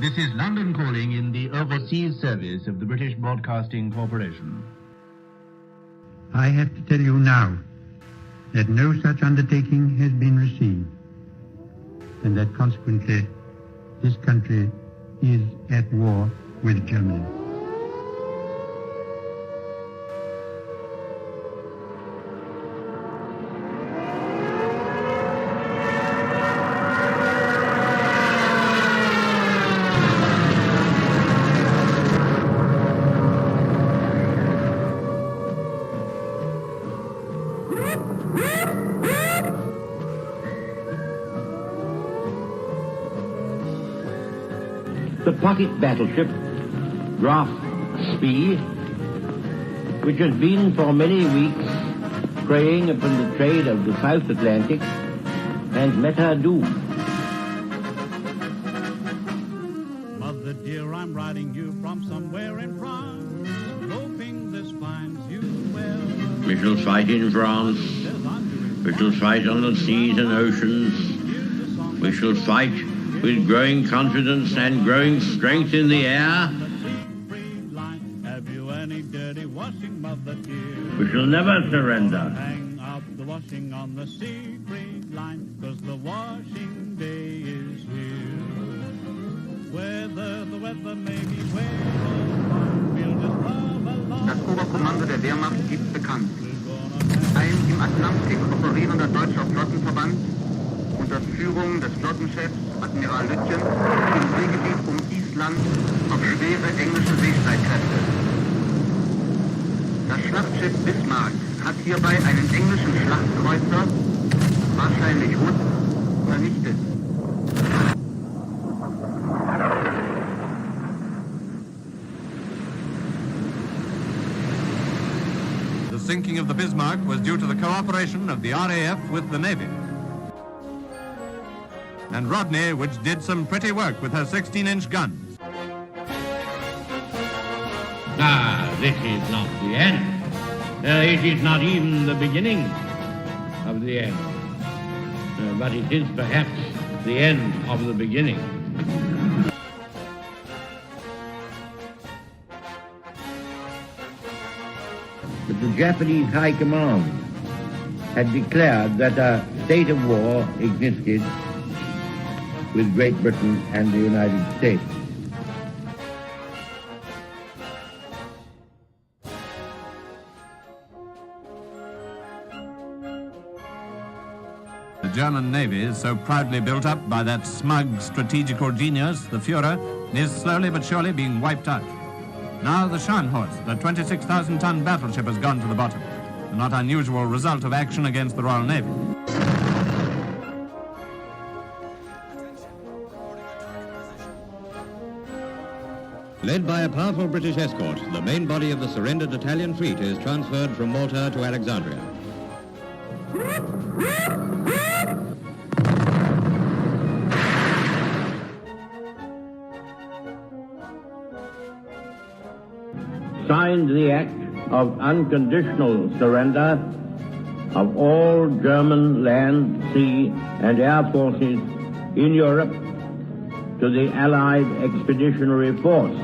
This is London calling in the overseas service of the British Broadcasting Corporation. I have to tell you now that no such undertaking has been received, and that consequently this country is at war with Germany. The pocket battleship, Graf Spee, which has been for many weeks preying upon the trade of the South Atlantic, has met her doom. Mother dear, I'm writing you from somewhere in France, hoping this finds you well. We shall fight in France. We shall fight on the seas and oceans. We shall fight with growing confidence and growing strength in the air. We shall never surrender. Hang up the washing on the Siegfried line, 'cause the washing day is here. Whether the weather may be where or fine, we'll just love along. Das Oberkommando der Wehrmacht gibt bekannt. Ein im Atlantik operierender deutscher Flottenverband unter Führung des Flottenchefs Admiral Lütjen im Seegebiet um Island auf schwere englische Seestreitkräfte. Das Schlachtschiff Bismarck hat hierbei einen englischen Schlachtkreuzer, wahrscheinlich Hood, vernichtet. The sinking of the Bismarck was due to the cooperation of the RAF with the Navy. And Rodney, which did some pretty work with her 16-inch guns. Ah, this is not the end. It is not even the beginning of the end. But it is perhaps the end of the beginning. But the Japanese High Command had declared that a state of war existed with Great Britain and the United States. The German Navy, so proudly built up by that smug strategical genius, the Führer, is slowly but surely being wiped out. Now the Scharnhorst, the 26,000-ton battleship, has gone to the bottom, a not unusual result of action against the Royal Navy. Led by a powerful British escort, the main body of the surrendered Italian fleet is transferred from Malta to Alexandria. Signed the act of unconditional surrender of all German land, sea, and air forces in Europe to the Allied Expeditionary Force.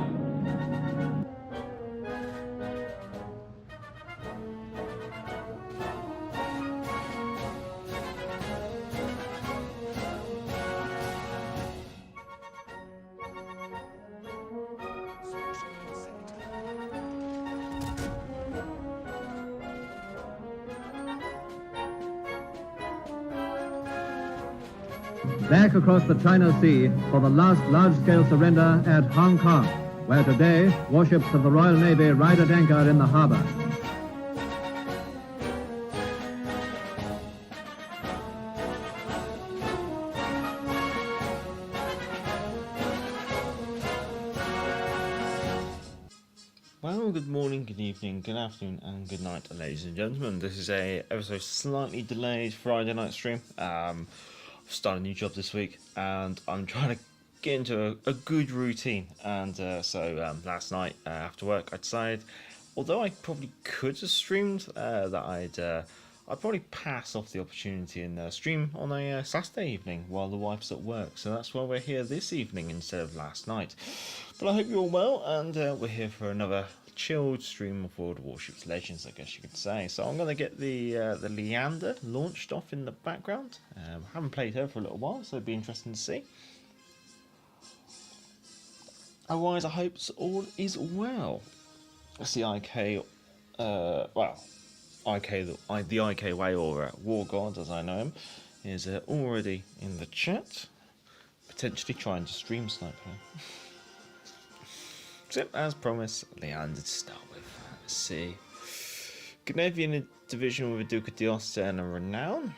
Back across the China Sea for the last large-scale surrender at Hong Kong, where today warships of the Royal Navy ride at anchor in the harbor. Well, good morning, good evening, good afternoon, and good night, ladies and gentlemen. This is a ever so slightly delayed Friday night stream. I've started a new job this week, and I'm trying to get into a good routine. And so last night after work, I decided, although I probably could have streamed, that I'd probably pass off the opportunity and stream on a Saturday evening while the wife's at work. So that's why we're here this evening instead of last night. But I hope you're all well, and we're here for another chilled stream of World of Warships Legends, I guess you could say. So I'm going to get the Leander launched off in the background. Haven't played her for a little while, so it'd be interesting to see. Otherwise, I hope all is well. That's the IK, the IK way, or War God as I know him, is already in the chat, potentially trying to stream snipe her. So, as promised, Leander to start with. Let's see. Gnavian division with a Duke of D'Aosta and a Renown.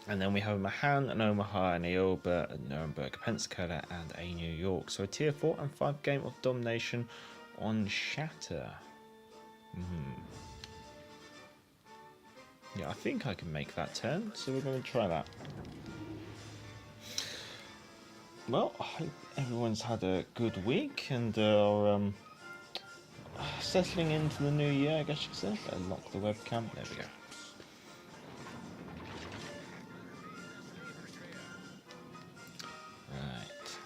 And then we have a Mahan, an Omaha, an Eoba, a Nuremberg, a Pensacola, and a New York. So a tier 4 and 5 game of domination on Shatter. Yeah, I think I can make that turn, so we're going to try that. Well, I hope everyone's had a good week and are settling into the new year, I guess you could say. Better lock the webcam. There we go. Right.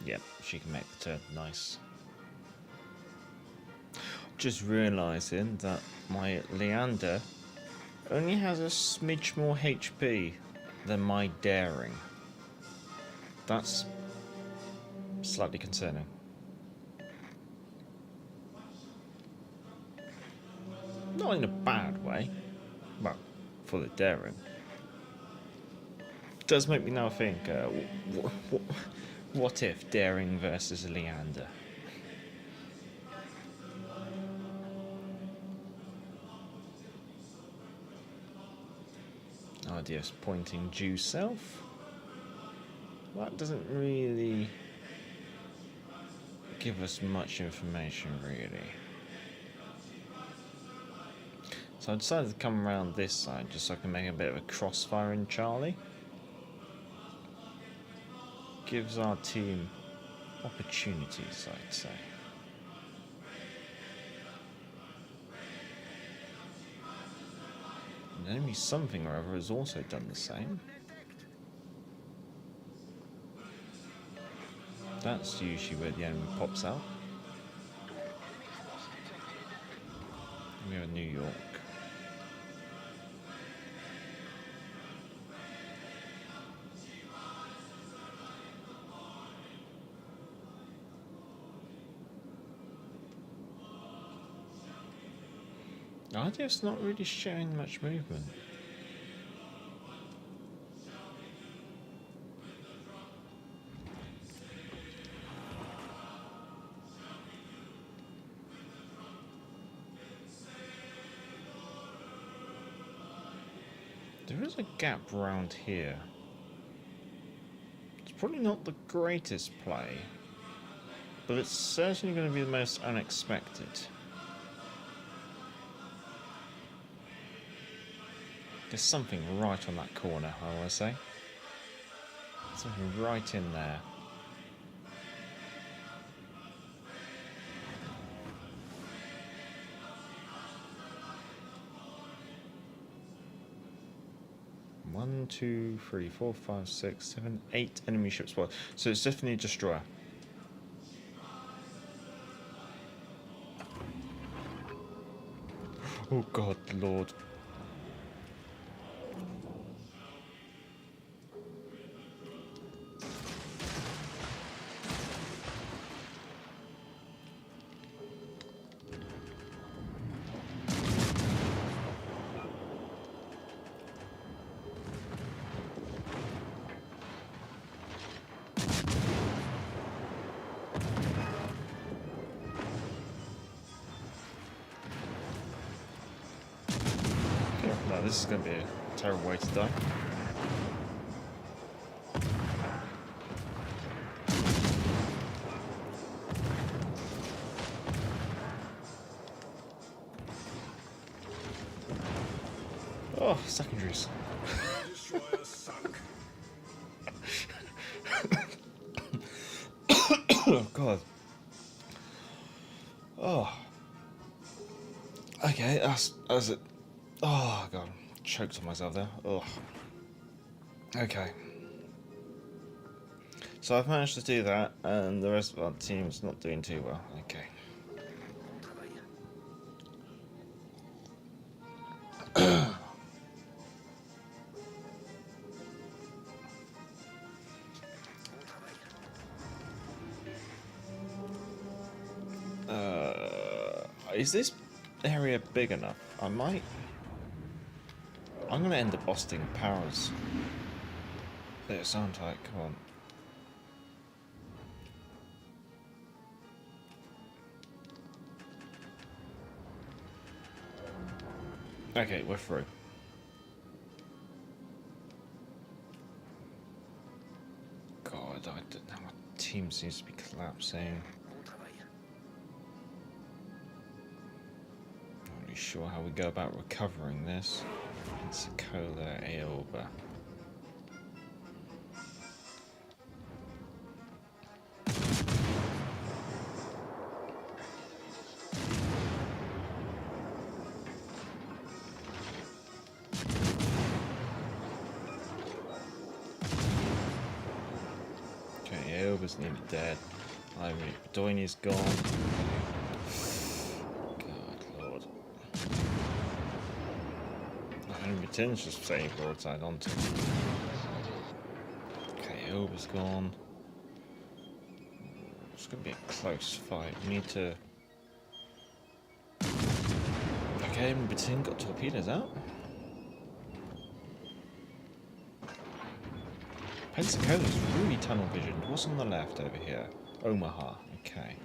Yep, she can make the turn. Nice. Just realising that my Leander only has a smidge more HP than my Daring. That's slightly concerning. Not in a bad way, well, for the Daring. It does make me now think, what if Daring versus Leander? Ideas pointing due south. That doesn't really give us much information, really. So I decided to come around this side just so I can make a bit of a crossfire in Charlie. Gives our team opportunities, I'd say. And enemy something or other has also done the same. That's usually where the enemy pops out. We have New York. I'm just not really showing much movement. There is a gap around here. It's probably not the greatest play, but it's certainly going to be the most unexpected. There's something right on that corner, I want to say. Something right in there. One, two, three, 4, 5, 6, 7, 8 enemy ships spotted. So it's definitely a destroyer. Oh God, Lord. No, this is going to be a terrible way to die. Oh, secondaries. Oh, God. Oh. Okay. Okay, that's it. Oh god, choked on myself there. Ugh. Okay. So I've managed to do that, and the rest of our team's not doing too well. Okay. Is this area big enough? I'm gonna end up busting powers. It sounds like, come on. Okay, we're through. God, I don't know, my team seems to be collapsing. Not really sure how we go about recovering this. Pensacola, Aoba. Was nearly dead. Doini's gone. God, Lord. Henry Tin's just saying broadside onto him. Okay, Oba's gone. It's gonna be a close fight. We need to. Okay, Henry Tin got torpedoes out. Pensacola's really tunnel visioned. What's on the left over here? Omaha. Okay.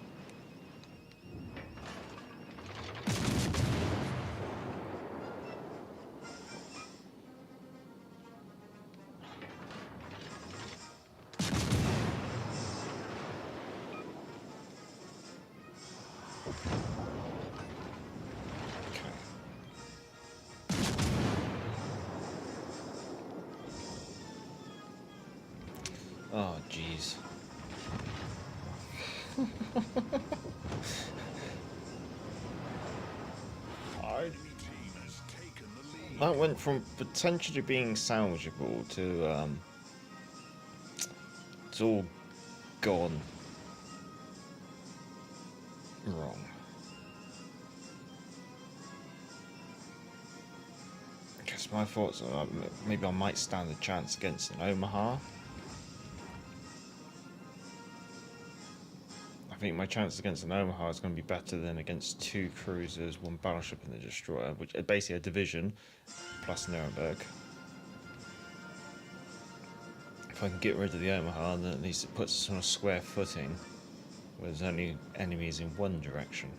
Oh, jeez. That went from potentially being salvageable to it's all gone wrong. I guess my thoughts are maybe I might stand a chance against an Omaha. I think my chances against an Omaha is going to be better than against 2 cruisers, 1 battleship and a destroyer, which is basically a division plus Nuremberg. If I can get rid of the Omaha, then at least it puts us on a square footing where there's only enemies in one direction.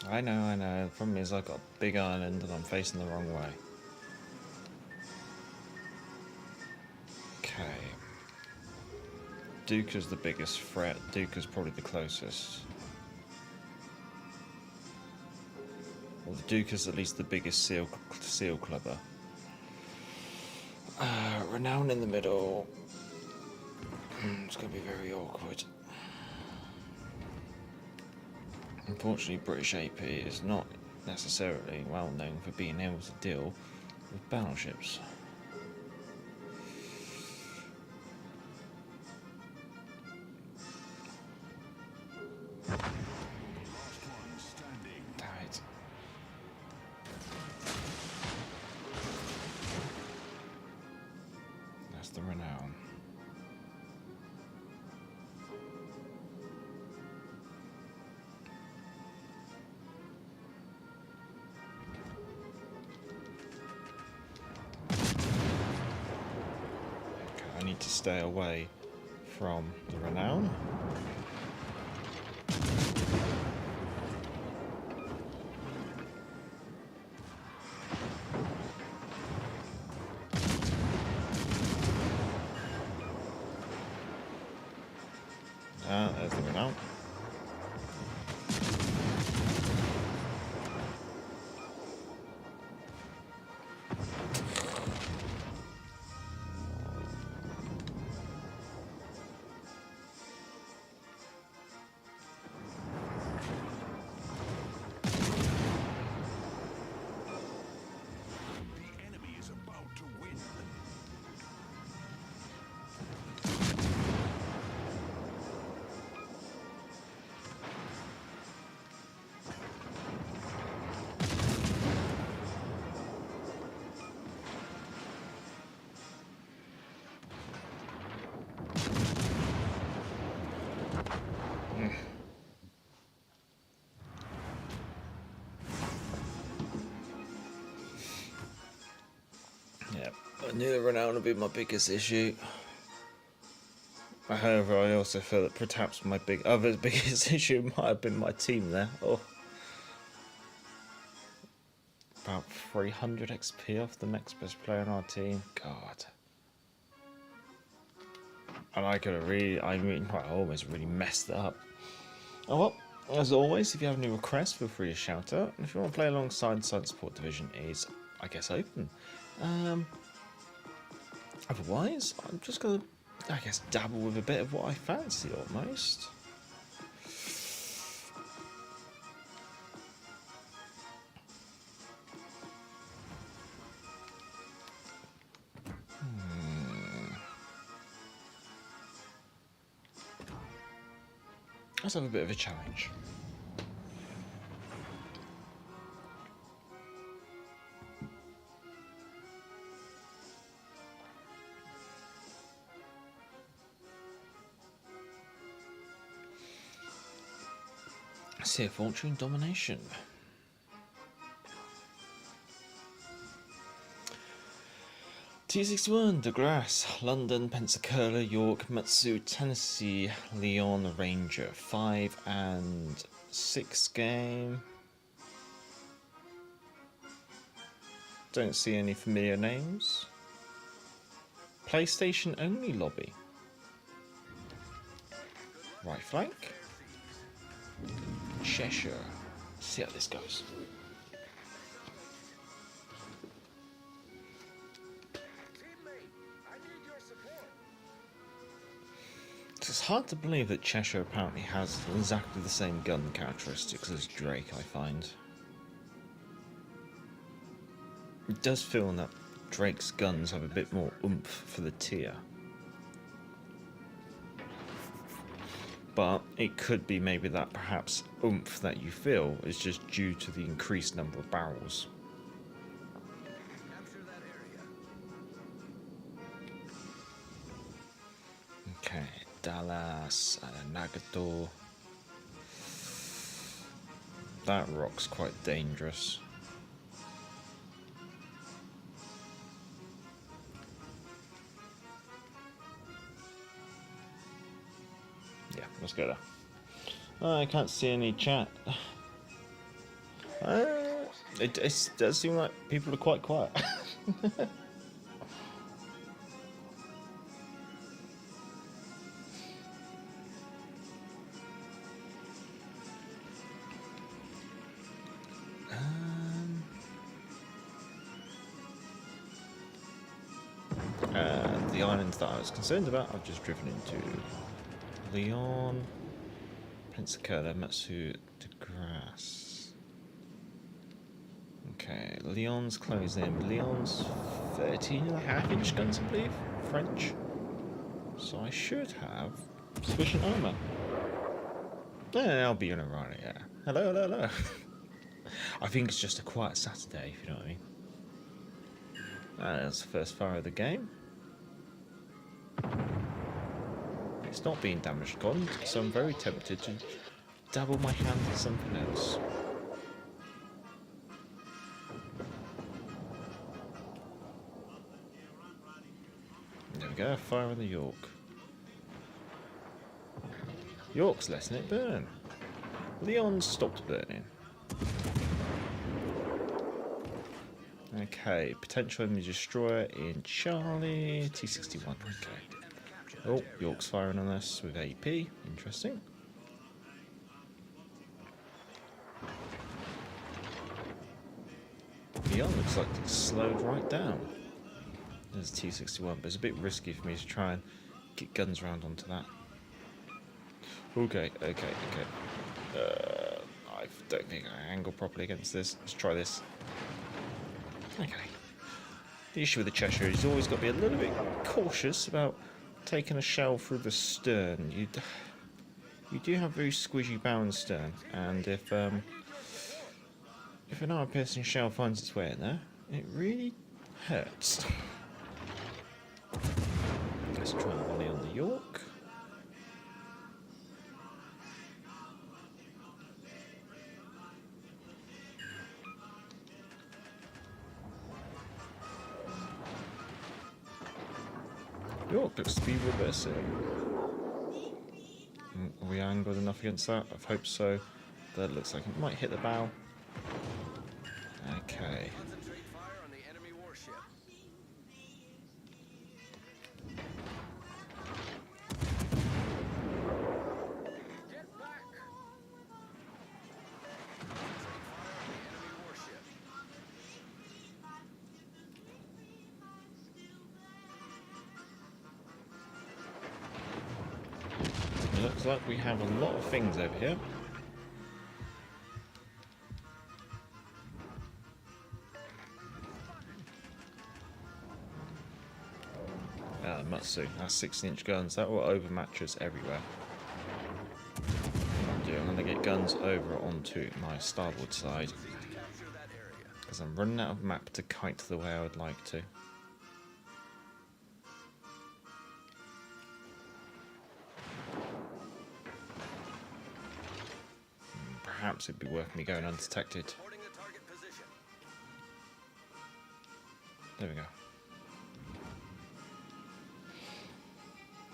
I know. The problem is I've got a big island and I'm facing the wrong way. Okay. Duke is the biggest threat. Duke is probably the closest. Well, the Duke is at least the biggest seal clubber. Renown in the middle. It's going to be very awkward. Unfortunately, British AP is not necessarily well known for being able to deal with battleships. Damn it. That's the Renown. To stay away from the Renown. knew the renown would be my biggest issue. However, I also feel that perhaps my biggest issue might have been my team there. Oh. About 300 XP off the next best player on our team. God. And I almost really messed it up. Oh well, as always, if you have any requests, feel free to shout out. And if you want to play alongside, Side Support Division is, I guess, open. Otherwise, I'm just going to, I guess, dabble with a bit of what I fancy almost. Let's have a bit of a challenge. Sea of Fortune Domination. T61, De Grasse, London, Pensacola, York, Matsu, Tennessee, Leon, Ranger. 5 and 6 game. Don't see any familiar names. PlayStation only lobby. Right flank. Cheshire. See how this goes. It's hard to believe that Cheshire apparently has exactly the same gun characteristics as Drake, I find. It does feel that Drake's guns have a bit more oomph for the tier. But it could be maybe that perhaps oomph that you feel is just due to the increased number of barrels. Okay, Dallas and Nagato. That rock's quite dangerous. Yeah, let's go there. Oh, I can't see any chat. It does seem like people are quite quiet. The islands that I was concerned about, I've just driven into Leon, Pensacola, Matsu, De Grasse. Okay, Leon's closed in. Leon's 13.5-inch guns, I believe, French. So I should have sufficient armour. Yeah, I'll be in a right, yeah. Hello, hello, hello. I think it's just a quiet Saturday, if you know what I mean. That's the first fire of the game. It's not being damaged gone, so I'm very tempted to dabble my hand in something else. There we go, fire on the York. York's letting it burn. Leon's stopped burning. Okay, potential enemy destroyer in Charlie, T61, okay. Oh, York's firing on us with AP, interesting. Leon looks like it's slowed right down. There's T61, but it's a bit risky for me to try and get guns round onto that. Okay. I don't think I angle properly against this. Let's try this. Okay. The issue with the Cheshire is you've always got to be a little bit cautious about taking a shell through the stern. You do have very squishy bow and stern, and if an armor-piercing shell finds its way in there, it really hurts. Let's try a volley on the York. York looks to be reversing. Are we angled enough against that? I hope so. That looks like it might hit the bow. Okay. Concentrate fire on the enemy warship. Get back! Concentrate fire on the enemy warship. It looks like we have a lot of things over here. Matsu, that's 16-inch guns. That will overmatch us everywhere. I'm going to get guns over onto my starboard side because I'm running out of map to kite the way I would like to. Perhaps it'd be worth me going undetected. There we go.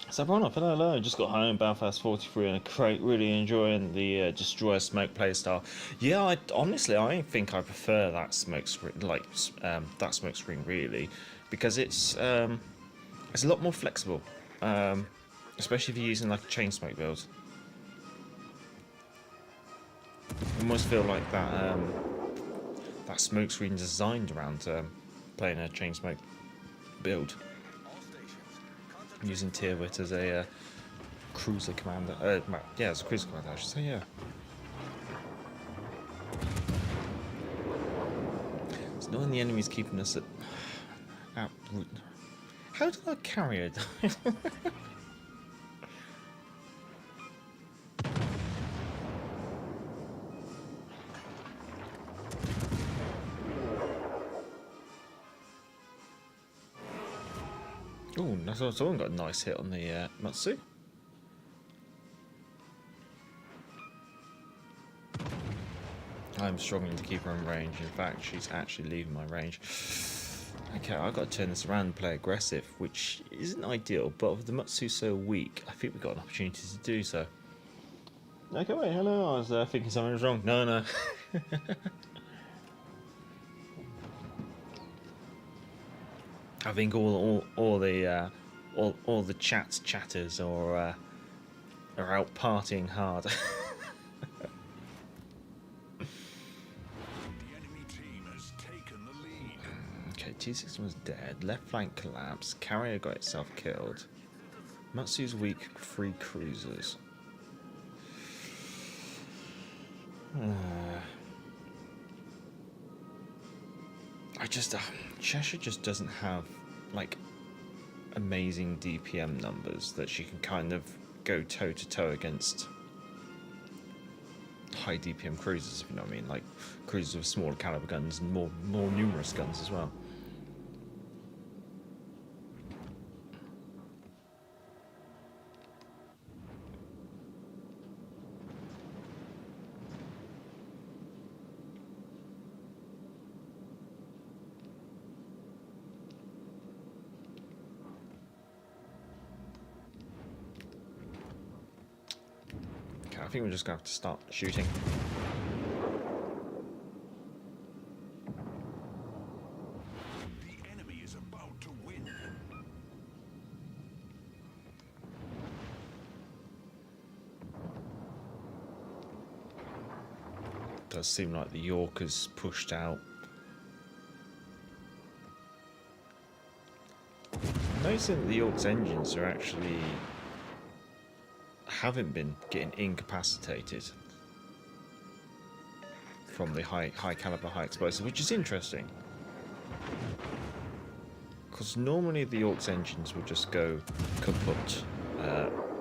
So everyone up, hello, just got home, Belfast 43 in a crate, really enjoying the Destroyer Smoke playstyle. Yeah, I think I prefer that smoke screen, that smoke screen really, because it's a lot more flexible, especially if you're using like a chain smoke build. I almost feel like that that smoke screen designed around playing a chain smoke build. Using Tierwit as a cruiser commander. Yeah, as a cruiser commander, I should say, yeah. It's knowing the enemy's keeping us at... How did I carry it? Oh, someone got a nice hit on the Matsu. I'm struggling to keep her in range. In fact, she's actually leaving my range. Okay, I've got to turn this around and play aggressive, which isn't ideal, but with the Matsu so weak, I think we've got an opportunity to do so. Okay, wait, hello, I was thinking something was wrong. No. I think all the chatters are out partying hard. The enemy team has taken the lead. Okay, T6 was dead. Left flank collapsed. Carrier got itself killed. Matsu's weak. 3 cruisers. Cheshire just doesn't have like amazing DPM numbers that she can kind of go toe to toe against high DPM cruisers, if you know what I mean, like cruisers with smaller caliber guns and more numerous guns as well. I think we're just going to have to start shooting. The enemy is about to win. Does seem like the York has pushed out. Noticing that the York's engines are actually haven't been getting incapacitated from the high caliber, high explosive, which is interesting. Because normally the York's engines will just go kaput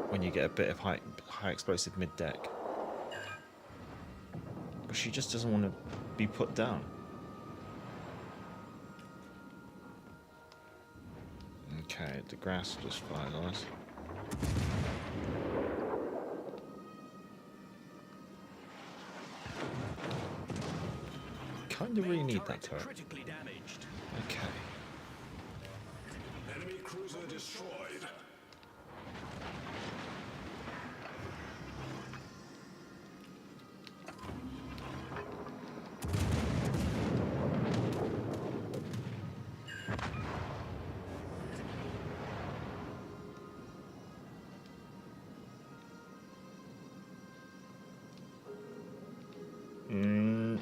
when you get a bit of high explosive mid deck. But she just doesn't want to be put down. Okay, the grass just finalised. Kind of really need that turret. Critically damaged. Okay. Enemy cruiser destroyed.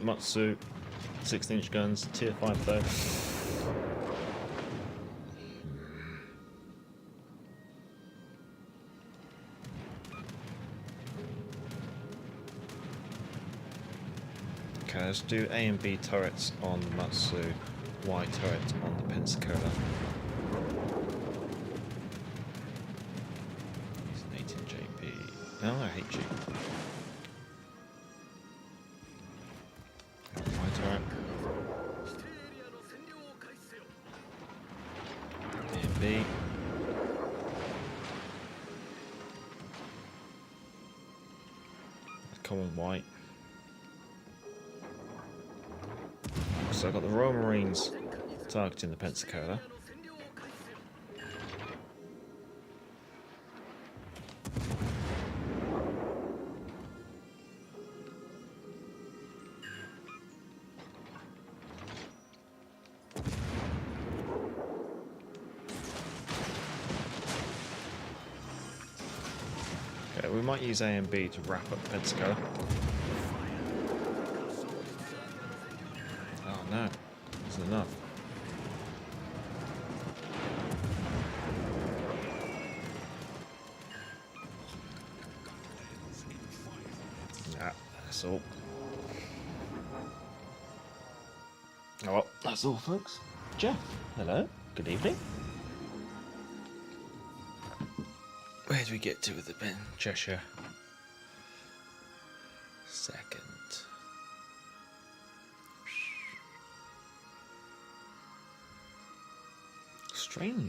Matsu, 16-inch guns, tier 5 though. Okay, let's do A and B turrets on the Matsu, Y turret on the Pensacola. He's an 18 JP. Oh, I hate you. Y turret. A and B. Common white. So I've got the Royal Marines targeting the Pensacola. Okay, we might use A and B to wrap up Pensacola. Oh no, isn't enough. Nah, that's all. Oh well, that's all folks. Jeff, hello, good evening. Where do we get to with the pen? Cheshire. Second.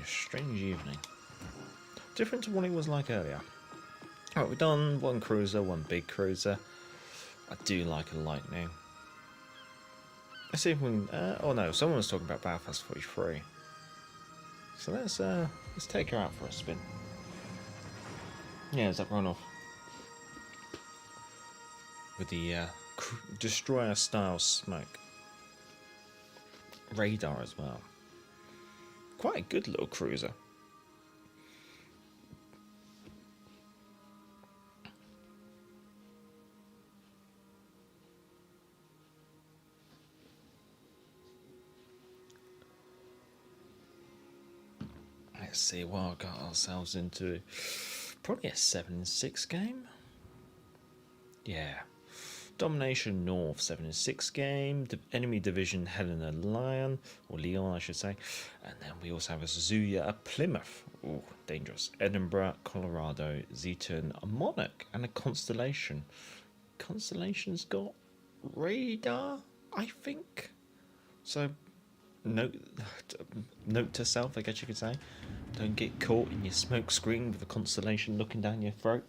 Strange evening. Different to what it was like earlier. Alright, we've done one cruiser, one big cruiser. I do like a lightning. Let's see if we can... oh no, someone was talking about Belfast 43. So let's take her out for a spin. Yeah, is that runoff? With the destroyer style smoke. Radar as well. Quite a good little cruiser. Let's see what I got ourselves into. Probably a 7-6 game. Yeah. Domination North 7-6 game. Enemy Division Helena Lion, or Leon I should say. And then we also have a Zuya, a Plymouth. Ooh, dangerous. Edinburgh, Colorado, Zeton, a Monarch, and a Constellation. Constellation's got radar, I think. So note to self, I guess you could say. Don't get caught in your smoke screen with a Constellation looking down your throat.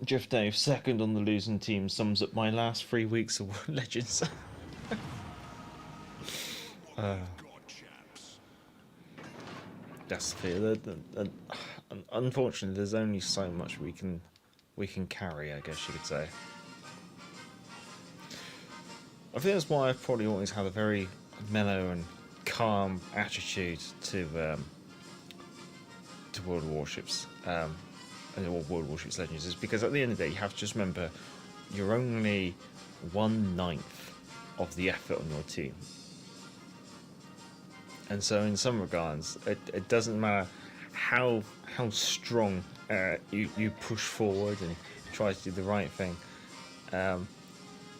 Jeff Dave, second on the losing team, sums up my last 3 weeks of Legends. That's fair. Unfortunately, there's only so much we can carry, I guess you could say. I think that's why I've probably always had a very mellow and calm attitude to World Warships. Or World Warships Legends, is because at the end of the day you have to just remember you're only 1/9 of the effort on your team, and so in some regards it doesn't matter how strong you push forward and try to do the right thing.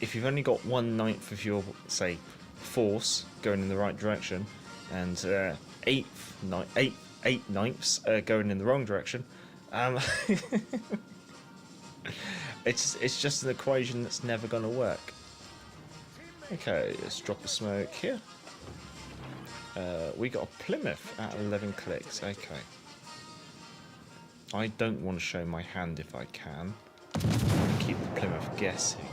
If you've only got 1/9 of your, say, force going in the right direction, and 8/9 going in the wrong direction, it's just an equation that's never going to work. Okay, let's drop a smoke here. We got a Plymouth at 11 clicks. Okay. I don't want to show my hand if I can. Keep the Plymouth guessing.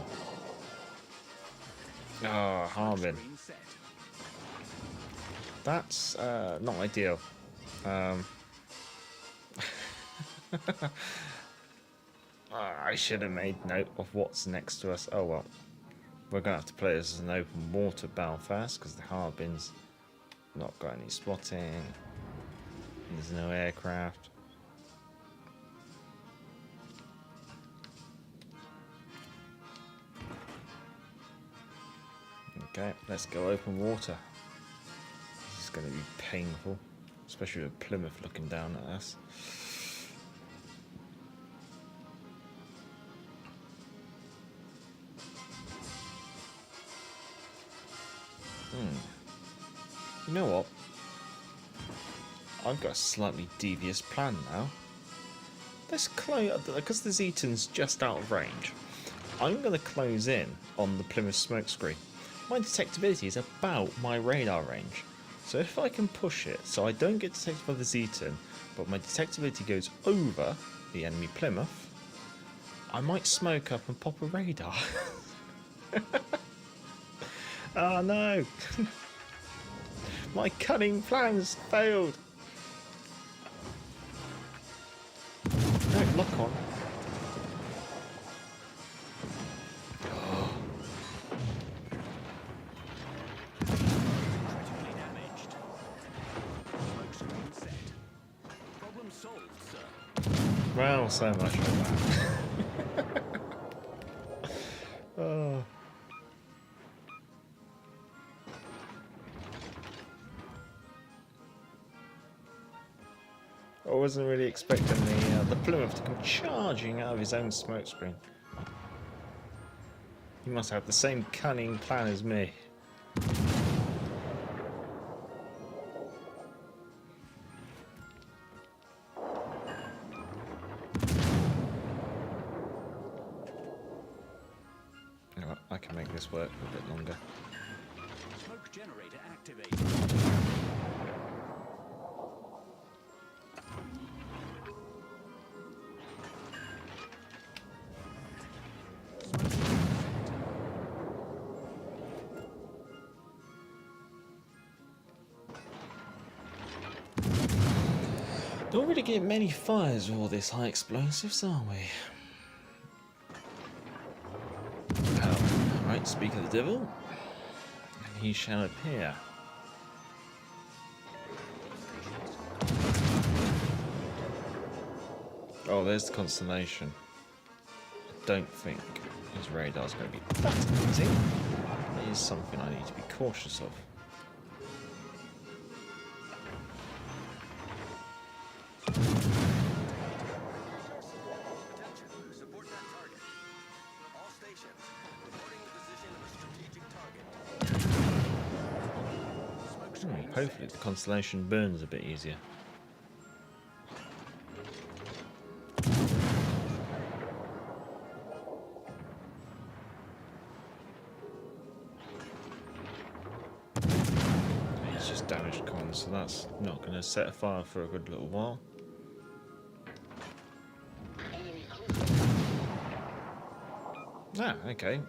Ah, Harbin. That's not ideal. I should have made note of what's next to us. Oh well. We're going to have to play this as an open water Belfast because the Harbin's not got any spotting. There's no aircraft. Okay, let's go open water. This is going to be painful, especially with Plymouth looking down at us. You know what? I've got a slightly devious plan now. Let's close, because the Zeton's just out of range. I'm going to close in on the Plymouth smokescreen. My detectability is about my radar range. So if I can push it so I don't get detected by the Zeton, but my detectability goes over the enemy Plymouth, I might smoke up and pop a radar. Oh no! My cunning plans failed! No, lock on. Critically damaged. Smoke screen set. Problem solved, sir. Well, so much for that. Oh. I wasn't really expecting the Plymouth to come charging out of his own smokescreen. He must have the same cunning plan as me. You know what, I can make this work a bit longer. Smoke generator activated. Don't really get many fires with all this high explosives, are we? Alright, speak of the devil, and he shall appear. Oh, there's the constellation. I don't think his radar's going to be that easy. It is something I need to be cautious of. Hopefully the constellation burns a bit easier. It's just damaged comms, so that's not going to set a fire for a good little while. Ah, okay.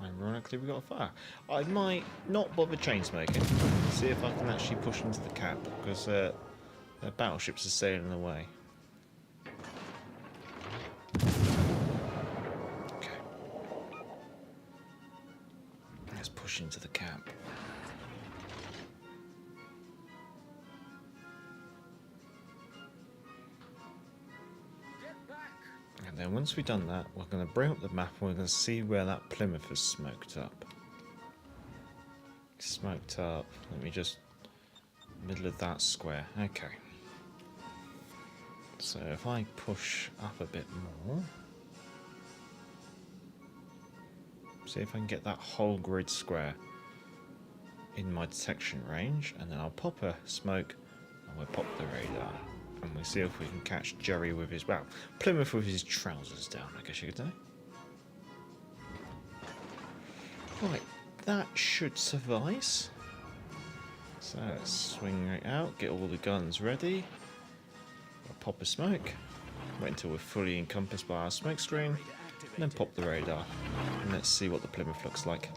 Ironically, we got a fire. I might not bother chain smoking. See if I can actually push into the cap, because their battleships are sailing away. Okay. Let's push into the cap. And then once we've done that, we're going to bring up the map and we're going to see where that Plymouth has smoked up. Smoked up. Let me just... middle of that square. Okay. So if I push up a bit more... see if I can get that whole grid square in my detection range, and then I'll pop a smoke and we'll pop the radar. And we'll see if we can catch Jerry with his... well, Plymouth with his trousers down, I guess you could say. Right, that should suffice. So let's swing right out, get all the guns ready. I'll pop a smoke. Wait until we're fully encompassed by our smoke screen. And then pop the radar. And let's see what the Plymouth looks like.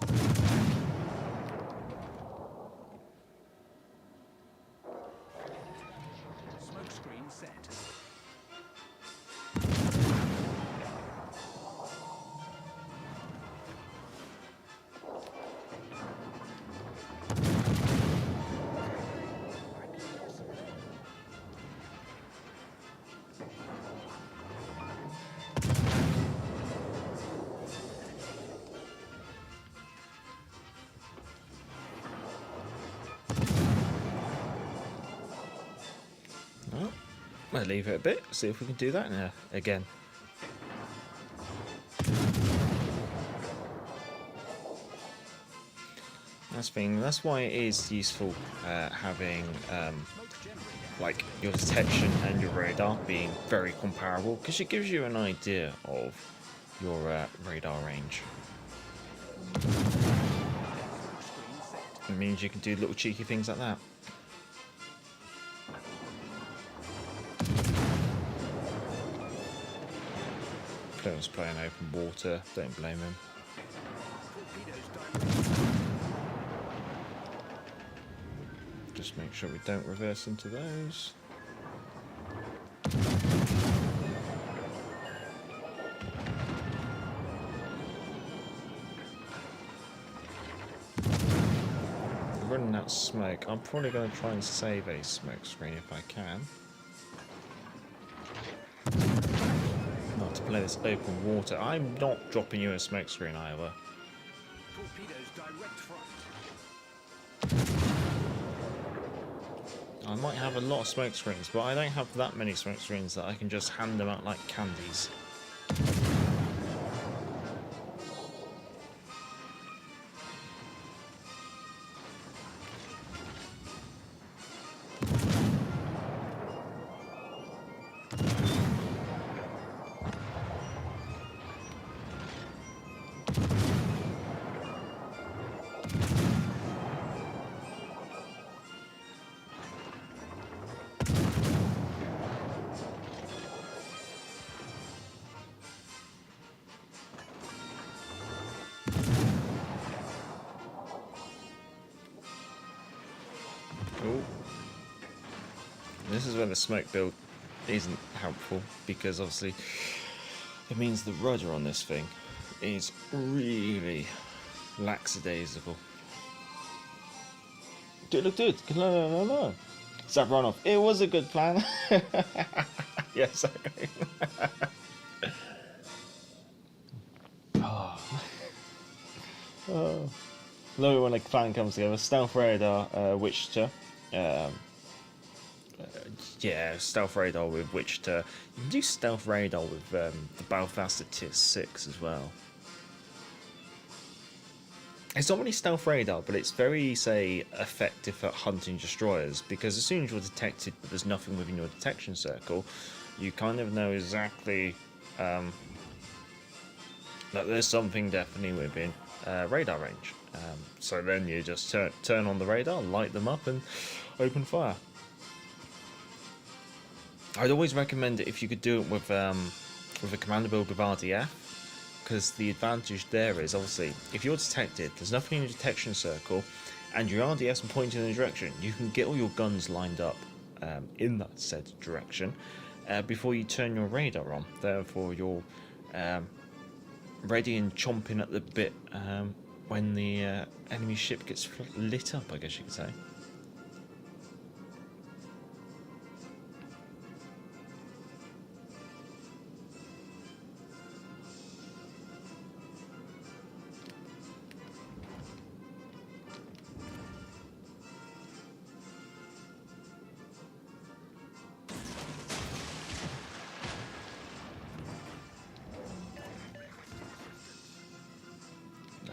We'll leave it a bit, see if we can do that now again. That's why it is useful having like your detection and your radar being very comparable, because it gives you an idea of your radar range. It means you can do little cheeky things like that. Player's playing open water, don't blame him. Just make sure we don't reverse into those. We're running out of smoke. I'm probably going to try and save a smoke screen if I can. Not to play this open water. I'm not dropping you a smoke screen either. Torpedoes direct front. I might have a lot of smoke screens, but I don't have that many smoke screens that I can just hand them out like candies. This is where the smoke build isn't helpful, because obviously it means the rudder on this thing is really lackadaisical. Did it look good? No. Stop run off. It was a good plan. Yes. Oh. Love it when a plan comes together. Stealth radar, Wichita. Yeah, stealth radar with Wichita. You can do stealth radar with the Belfast at tier 6 as well. It's not really stealth radar, but it's very, say, effective at hunting destroyers, because as soon as you're detected but there's nothing within your detection circle, you kind of know exactly that there's something definitely within radar range. So then you just turn on the radar, light them up, and open fire. I'd always recommend it if you could do it with a commander build with RDF, because the advantage there is, obviously, if you're detected, there's nothing in your detection circle, and your RDS pointing in the direction, you can get all your guns lined up in that said direction before you turn your radar on. Therefore, you're ready and chomping at the bit when the enemy ship gets lit up, I guess you could say.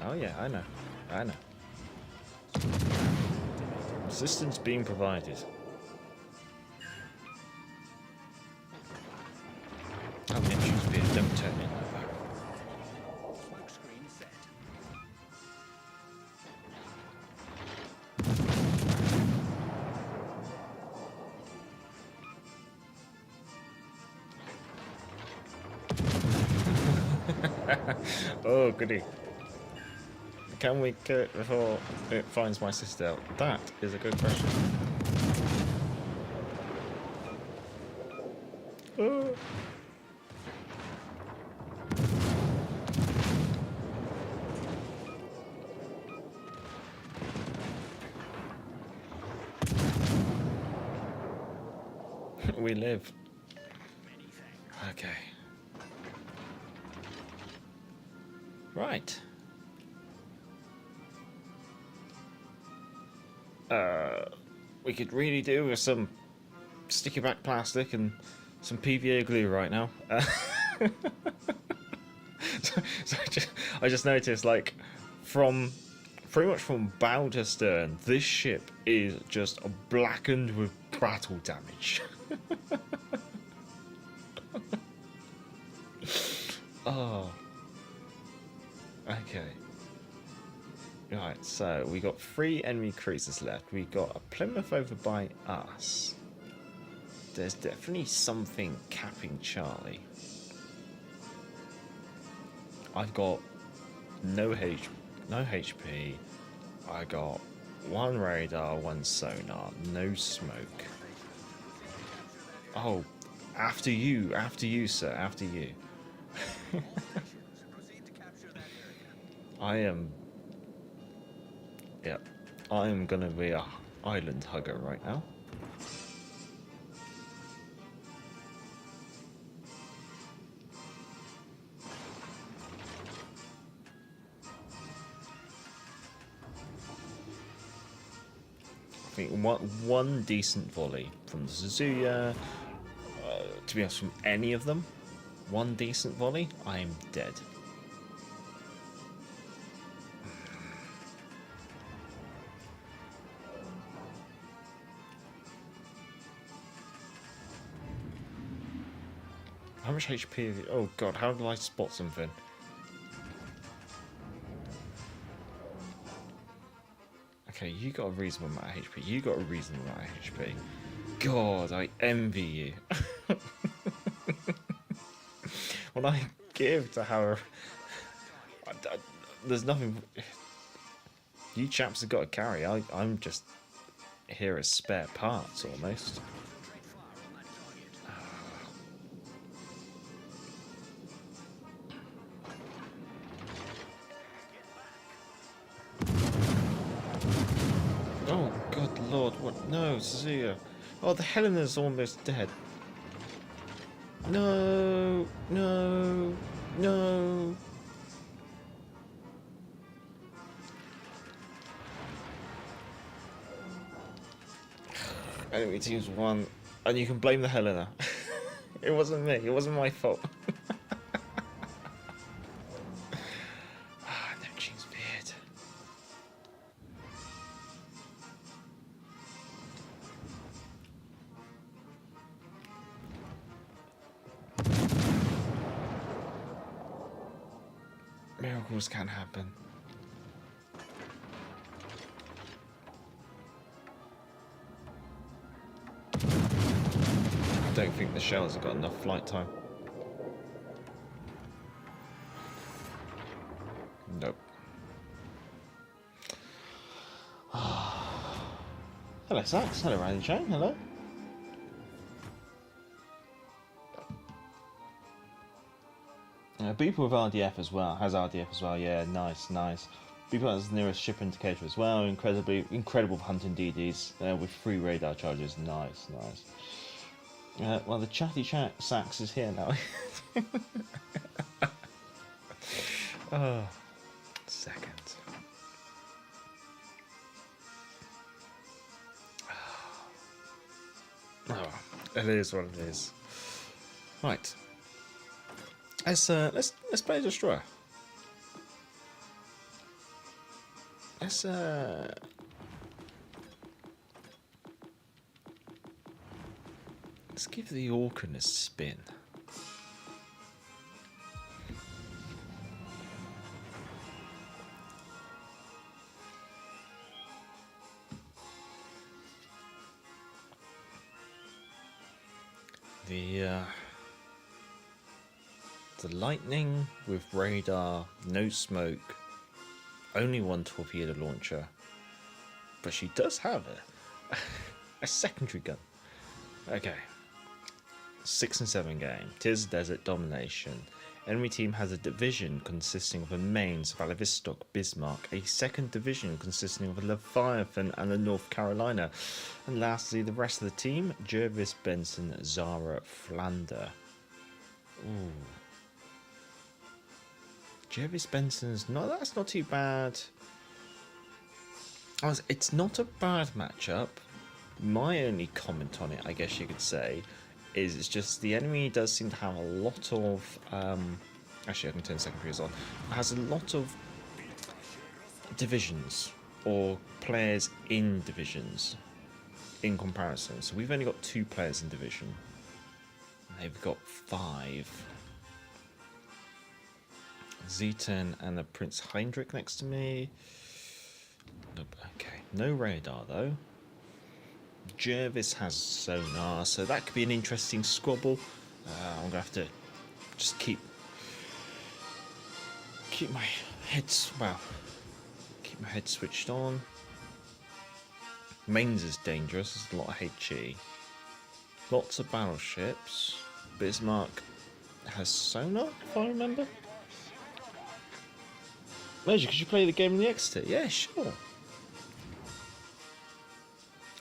Oh yeah, I know. Assistance being provided. Oh, Neptune's beer, don't turn in like that. Smoke screen set. Oh, goody. Can we kill it before it finds my sister out? That is a good question. Oh. We live. Okay. Right. We could really do with some sticky back plastic and some PVA glue right now. So I just noticed, like, from pretty much from bow to stern, this ship is just blackened with battle damage. Oh. Okay. Right, so we got 3 enemy cruisers left. We got a Plymouth over by us. There's definitely something capping Charlie. I've got no HP. I got 1 radar, 1 sonar, no smoke. Oh, after you, sir, after you. I am gonna be a island hugger right now. I think one decent volley from the Suzuya, to be honest, from any of them, one decent volley, I'm dead. How much HP have you? Oh god, how do I spot something? Okay, you got a reasonable amount of HP. You got a reasonable amount of HP. God, I envy you. When I give to how... there's nothing... You chaps have got to carry. I'm just here as spare parts, almost. Oh, good lord, what? No, Suzuya. Oh, the Helena's almost dead. No, no, no. Enemy team's won, and you can blame the Helena. It wasn't me, it wasn't my fault. Neptune's beard. Miracles can happen. I don't think the shells have got enough flight time. Nope. Hello, Sax. Hello, Randy Chang. Hello. Beeper with RDF as well. Has RDF as well. Yeah, nice, nice. Beeper has the nearest ship indicator as well. Incredible for hunting DDs with 3 radar charges. Nice, nice. Well, the chatty Sax is here now. Oh, second. Oh, it is what it is. Right. Let's play a destroyer. Let's give the Orkan a spin. The Lightning with radar, no smoke, only 1 torpedo launcher, but she does have a secondary gun. Okay. 6 and 7 game. Tis Desert Domination. Enemy team has a division consisting of a main Svalivostok Bismarck, a second division consisting of a Leviathan and a North Carolina, and lastly the rest of the team, Jervis, Benson, Zara, Flander. Ooh. Jervis Benson's that's not too bad. It's not a bad matchup. My only comment on it, I guess you could say, is it's just the enemy does seem to have a lot of actually I can turn secondaries on. It has a lot of divisions or players in divisions in comparison. So we've only got 2 players in division. They've got 5. Z10 and the Prince Heinrich next to me. Nope. Okay, no radar though. Jervis has sonar, so that could be an interesting squabble. I'm gonna have to just keep my heads keep my head switched on. Mains is dangerous. There's a lot of HE. Lots of battleships. Bismarck has sonar, if I remember. Major, could you play the game in the Exeter? Yeah, sure.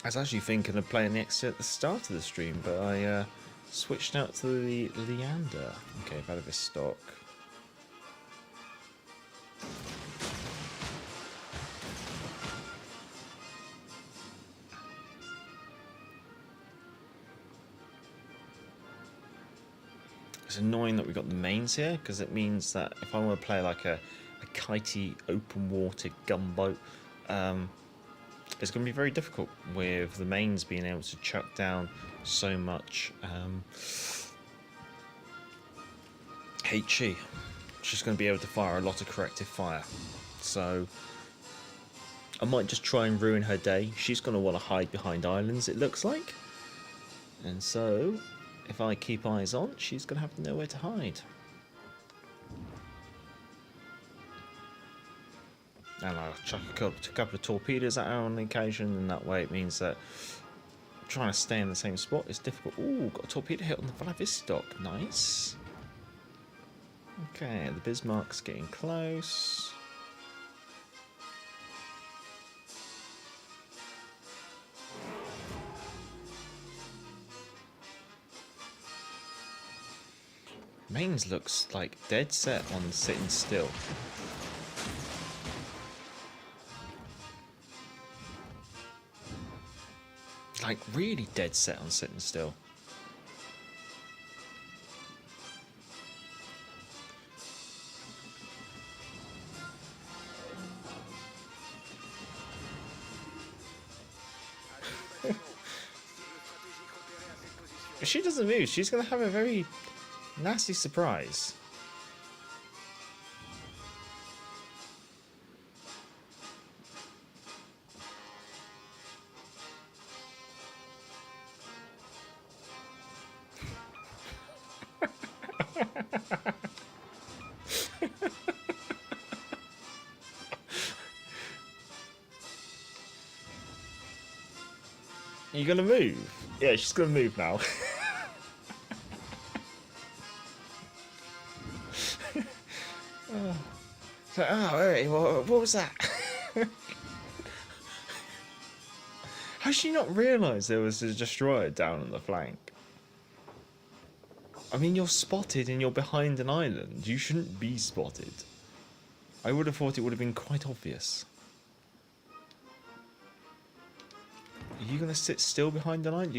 I was actually thinking of playing the Exeter at the start of the stream, but I switched out to the Leander. Okay, Belfast. It's annoying that we've got the mains here, because it means that if I want to play like a kitey open water gunboat, it's going to be very difficult with the mains being able to chuck down so much HE. She's going to be able to fire a lot of corrective fire. So I might just try and ruin her day. She's going to want to hide behind islands, it looks like. And so if I keep eyes on, she's going to have nowhere to hide. And I'll chuck a couple of torpedoes at her on occasion, and that way it means that trying to stay in the same spot is difficult. Ooh, got a torpedo hit on the Vladivostok. Nice. Okay, the Bismarck's getting close. Mains looks like dead set on sitting still. Like really dead set on sitting still. If she doesn't move, she's going to have a very nasty surprise. You gonna move? Yeah, she's gonna move now. Alright, what was that? How she not realise there was a destroyer down on the flank? I mean, you're spotted and you're behind an island. You shouldn't be spotted. I would have thought it would have been quite obvious. Are you gonna sit still behind an island?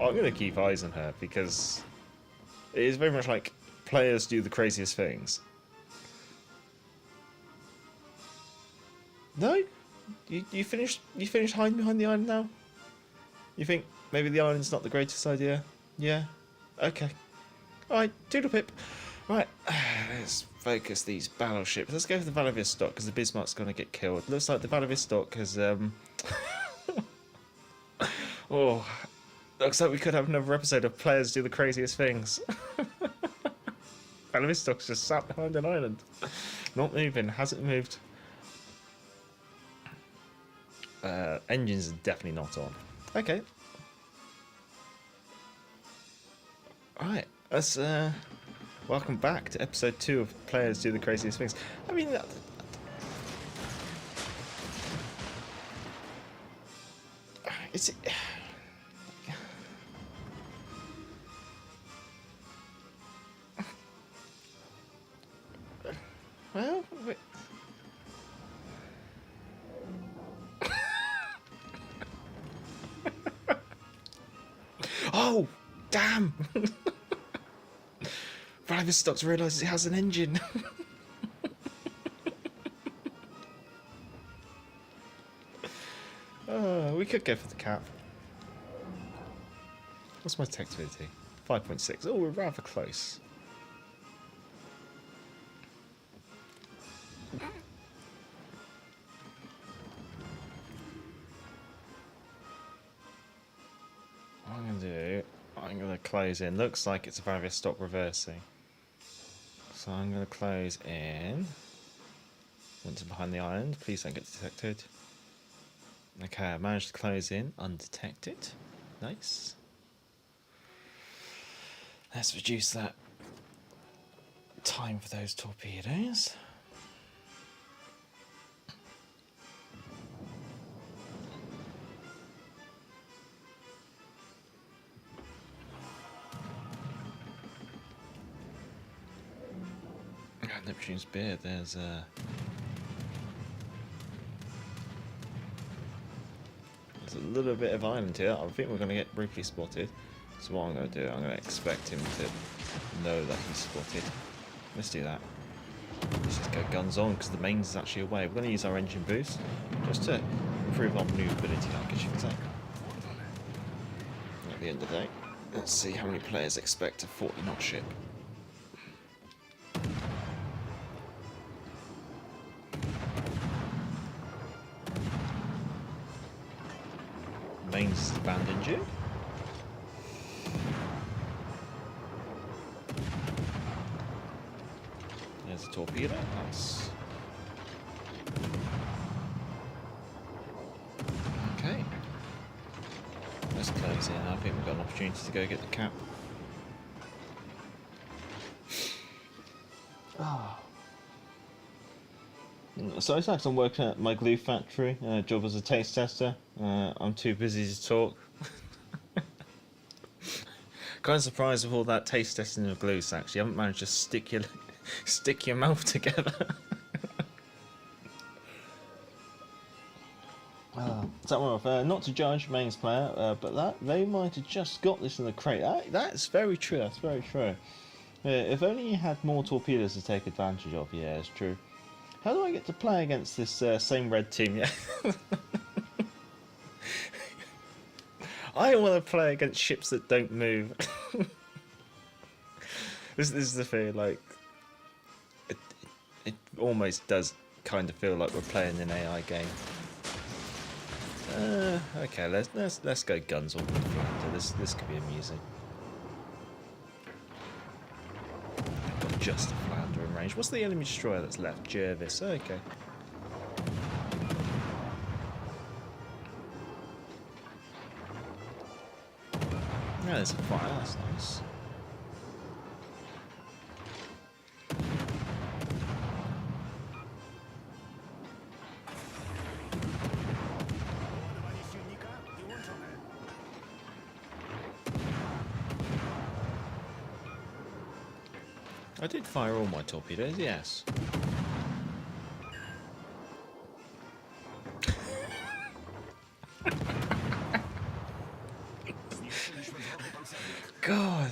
I'm gonna keep eyes on her because it is very much like players do the craziest things. No? You finished hiding behind the island now? You think maybe the island's not the greatest idea? Yeah? Okay. Alright, doodle pip. Right, let's focus these battleships. Let's go for the Vladivostok because the Bismarck's going to get killed. Looks like the Vladivostok has... oh, looks like we could have another episode of players do the craziest things. Vladivostok's just sat behind an island. Not moving, hasn't moved. Engines are definitely not on. Okay. Alright, let's... welcome back to episode 2 of Players Do the Craziest Things. I mean, it's... well... Damn! Vladivostok realises it has an engine. We could go for the cap. What's my tech ability? 5.6. Oh, we're rather close. What I'm going to do, I'm going to close in. Looks like it's a Vladivostok reversing. So I'm going to close in. Once behind the island, please don't get detected. Okay, I managed to close in undetected. Nice. Let's reduce that time for those torpedoes. Neptune's beard, there's a little bit of island here. I think we're going to get briefly spotted. So what I'm going to do, I'm going to expect him to know that he's spotted. Let's do that. Let's just go guns on because the mains is actually away. We're going to use our engine boost just to improve our manoeuvrability, I guess you could say. At the end of the day, let's see how many players expect a 40-knot ship. Mains is abandoned you. There's a torpedo, nice. Okay. Let's close in. I think we've got an opportunity to go get the cap. So it's like I'm working at my glue factory, job as a taste tester. I'm too busy to talk. Kind of surprised with all that taste testing of glue sacks. You haven't managed to stick your mouth together. Not to judge mains player, but they might have just got this in the crate. That's very true. That's very true. If only you had more torpedoes to take advantage of. Yeah, it's true. How do I get to play against this same red team? Yeah. I want to play against ships that don't move. This is the thing, like, it almost does kind of feel like we're playing an AI game. Okay, let's go guns on Leander. This could be amusing. Got just a Flounder in range. What's the enemy destroyer that's left? Jervis. Okay. Yeah, there's a fire. That's nice. I did fire all my torpedoes, yes. God,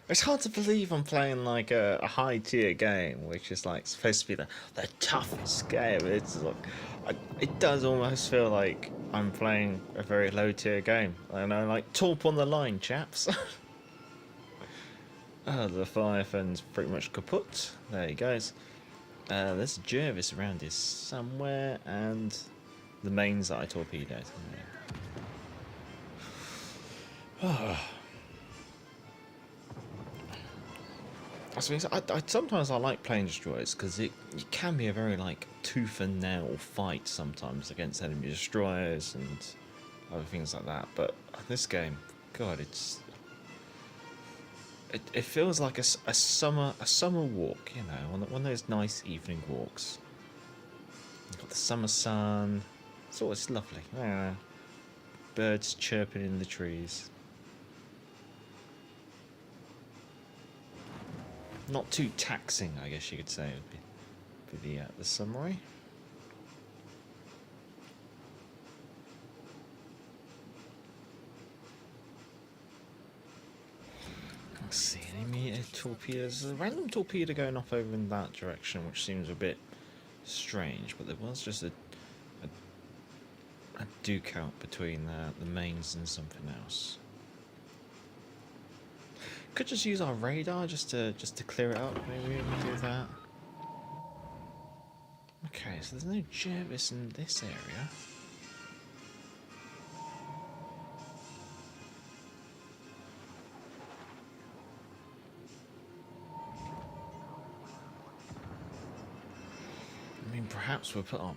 it's hard to believe I'm playing like a high tier game, which is like supposed to be the toughest game. It's like, it does almost feel like I'm playing a very low tier game. I know, like torp on the line, chaps. The fire fan's pretty much kaput. There he goes. There's Jervis around here somewhere, and the mains that I torpedoed. Sometimes I like plane destroyers because it can be a very like tooth and nail fight sometimes against enemy destroyers and other things like that. But this game, God, it feels like a summer walk, you know, one of those nice evening walks. You've got the summer sun. It's always lovely. Yeah. Birds chirping in the trees. Not too taxing, I guess you could say, would be the summary. see any torpedoes. There's a random torpedo going off over in that direction, which seems a bit strange, but there was just a duke out between the mains and something else. Could just use our radar just to clear it up. Maybe we can do that. Okay, so there's no Jervis in this area. I mean, perhaps we'll put our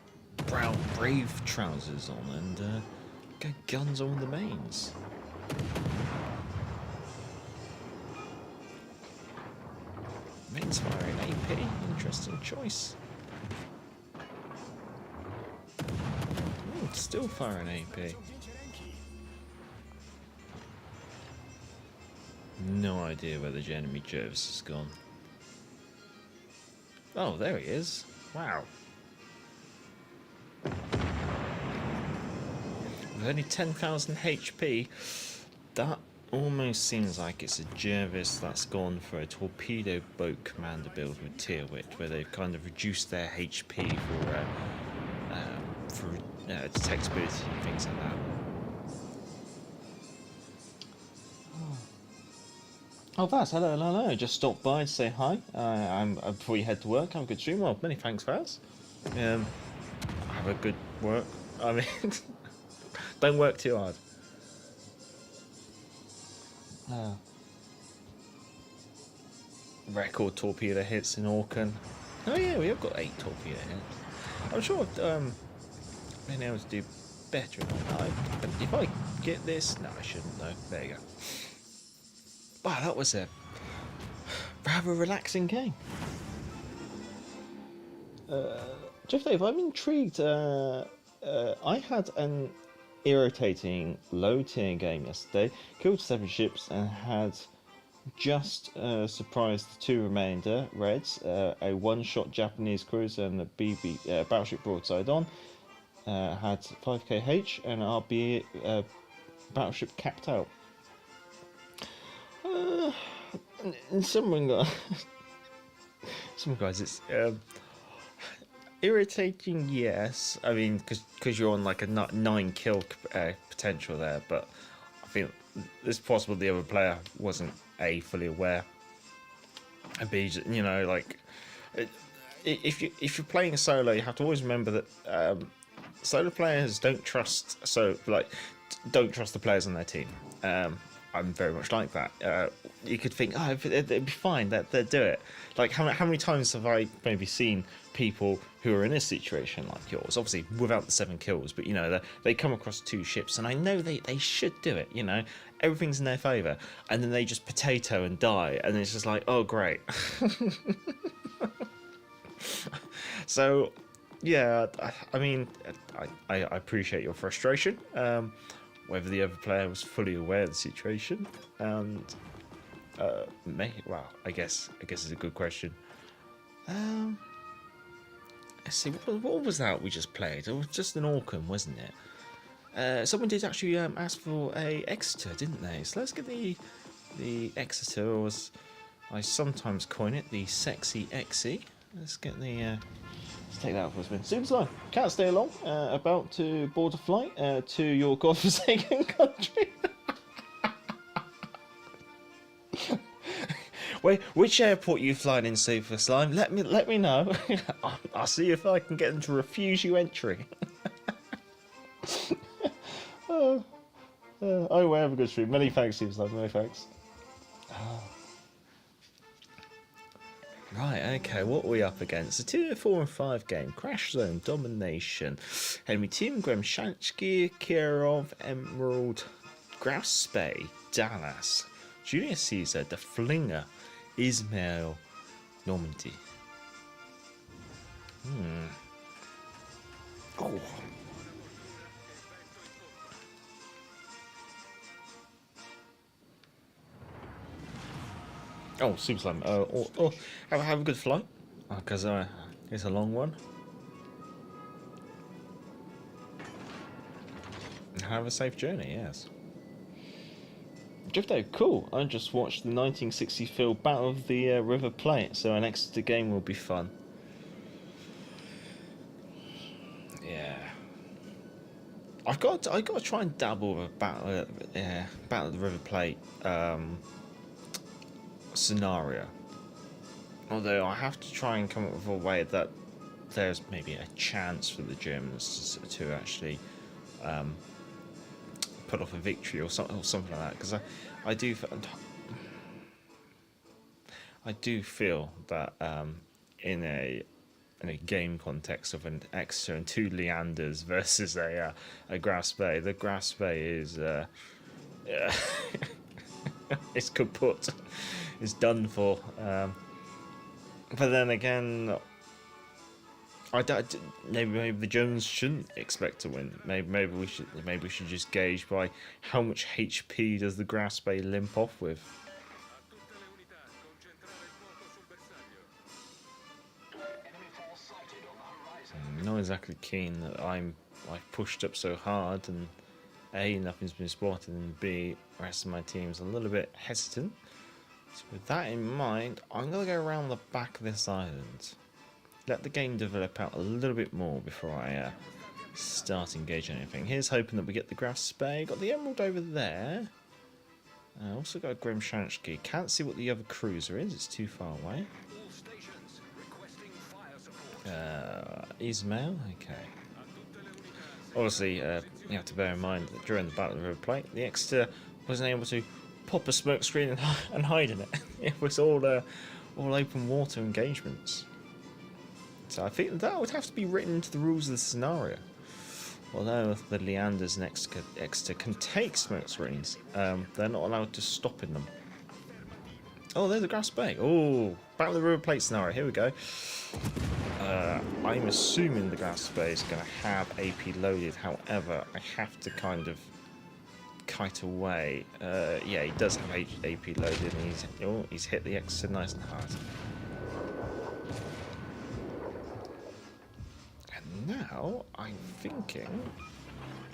brown brave trousers on and go guns on the mains. Mains firing AP, interesting choice. Ooh, still firing AP. No idea where the enemy Jervis has gone. Oh, there he is. Wow. With only 10,000 HP, that almost seems like it's a Jervis that's gone for a torpedo boat commander build with Tierwit, where they've kind of reduced their HP for detectability and things like that. Oh, Vaz, hello. Just stopped by to say hi. Before you head to work, have a good stream. Well, many thanks, Vaz. Have a good work. I mean, don't work too hard. Record torpedo hits in Orkan. Oh yeah, we have got 8 torpedo hits. I'm sure I've been able to do better. But if I get this, no, I shouldn't though. There you go. Wow, that was a rather relaxing game. Jeff Dave, I'm intrigued. I had an irritating low-tier game yesterday. Killed 7 ships and had just surprised the 2 remainder Reds. A one-shot Japanese cruiser and a BB battleship broadside on. Had 5 KH and RB battleship capped out. In some guys, it's irritating, yes. I mean, because you're on like a 9 kill potential there, but I think it's possible the other player wasn't A, fully aware, and B, you know, like if you're playing solo, you have to always remember that solo players don't trust don't trust the players on their team. I'm very much like that. You could think, oh, it'd be fine, they'd do it. Like, how many times have I maybe seen people who are in a situation like yours, obviously without the 7 kills, but, you know, they come across 2 ships, and I know they should do it, you know, everything's in their favour, and then they just potato and die, and it's just like, oh, great. So, yeah, I mean, I appreciate your frustration. Whether the other player was fully aware of the situation, and well, I guess it's a good question. Let's see, what was that we just played? It was just an Orkan, wasn't it? Someone did actually ask for a Exeter, didn't they? So let's get the Exeter, or as I sometimes coin it, the sexy Exy. Let's get the. Let's take that out for a spin. Super slow. Can't stay long. About to board a flight to your godforsaken country. Wait, which airport you flying in, Super Slime? Let me know. I'll see if I can get them to refuse you entry. Oh, well, have a good stream. Many thanks, Super Slime. Many thanks. Right, okay, what are we up against? A 2, 4 and 5 game. Crash Zone, Domination. Enemy team, Gremshansky, Kirov, Emerald, Grouse-Spay, Dallas, Julius Caesar, The Flinger, Ismail, Normandy. Oh. Oh, Super Slam. Have a good flight, because it's a long one. Have a safe journey, yes. Drifto, cool. I just watched the 1960 film Battle of the River Plate, so an Exeter game will be fun. Yeah. I got to try and dabble with Battle of the River Plate scenario. Although I have to try and come up with a way that there's maybe a chance for the Germans to actually put off a victory or something like that. Because I do feel that in a game context of an Exeter and 2 Leanders versus a Grass Bay, the Grass Bay is it's kaput, it's done for. But then again, maybe the Germans shouldn't expect to win. Maybe we should just gauge by how much HP does the Grass Bay limp off with. I'm not exactly keen that I've pushed up so hard and A, nothing's been spotted, and B, the rest of my team's a little bit hesitant. So with that in mind, I'm going to go around the back of this island. Let the game develop out a little bit more before I start engaging anything. Here's hoping that we get the Grass Bay. Got the Emerald over there. Also got a Grimshansky. Can't see what the other cruiser is. It's too far away. Ismail? Okay. Obviously, you have to bear in mind that during the Battle of the River Plate, the Exeter wasn't able to pop a smoke screen and hide in it. It was all open water engagements. So I think that would have to be written into the rules of the scenario. Although the Leanders and Exeter can take smoke screens, they're not allowed to stop in them. Oh, there's the Grass Bay. Oh, Battle of the River Plate scenario. Here we go. I'm assuming the Grass Bay is going to have AP loaded. However, I have to kind of kite away. Yeah, he does have AP loaded, and he's hit the Exeter nice and hard. And now I'm thinking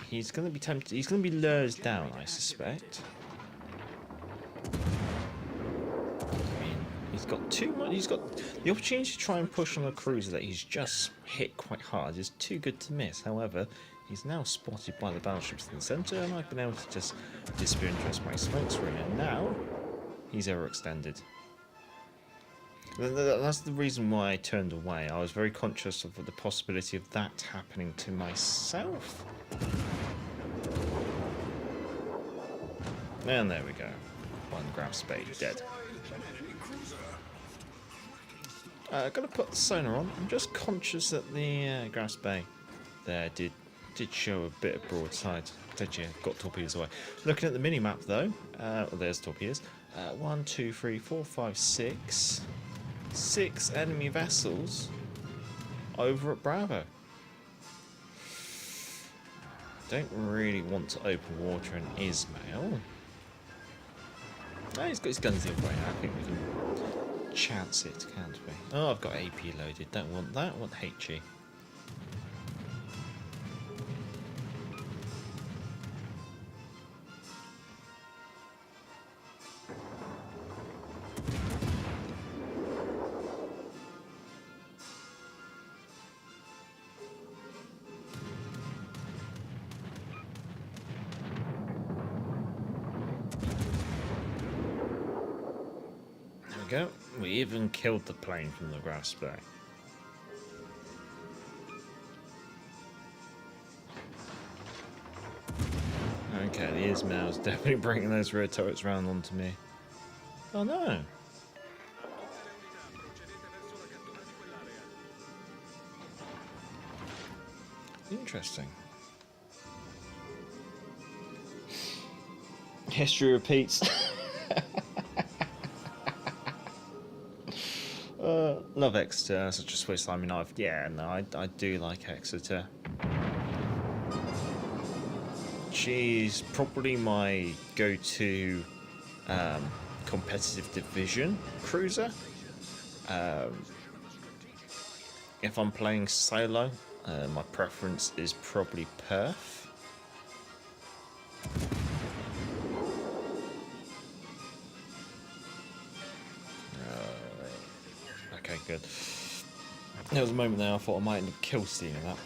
he's going to be tempted. He's going to be lured down, I suspect. He's got too much. He's got the opportunity to try and push on a cruiser that he's just hit quite hard. Is too good to miss. However, he's now spotted by the battleships in the centre, and I've been able to just disappear into my smoke screen. And now he's overextended. That's the reason why I turned away. I was very conscious of the possibility of that happening to myself. And there we go. One Grass Bay dead. I've got to put the sonar on. I'm just conscious that the Grass Bay there did show a bit of broadside. Got torpedoes away. Looking at the mini map though, well, there's torpedoes. 1, 2, 3, 4, 5, 6. 6 enemy vessels over at Bravo. Don't really want to open water in Ismail. Oh, he's got his guns the other way. I think we can chance it, can't we? Oh, I've got AP loaded. Don't want that. I want HE. Go. We even killed the plane from the Grass Bay. Okay, the Ismail's definitely bringing those rear turrets round onto me. Oh no! Interesting. History repeats. Love Exeter, such a Swiss Army knife. Yeah, no, I do like Exeter. She's probably my go-to competitive division cruiser. If I'm playing solo, my preference is probably Perth. good. There was a moment there I thought I might end up kill stealing that.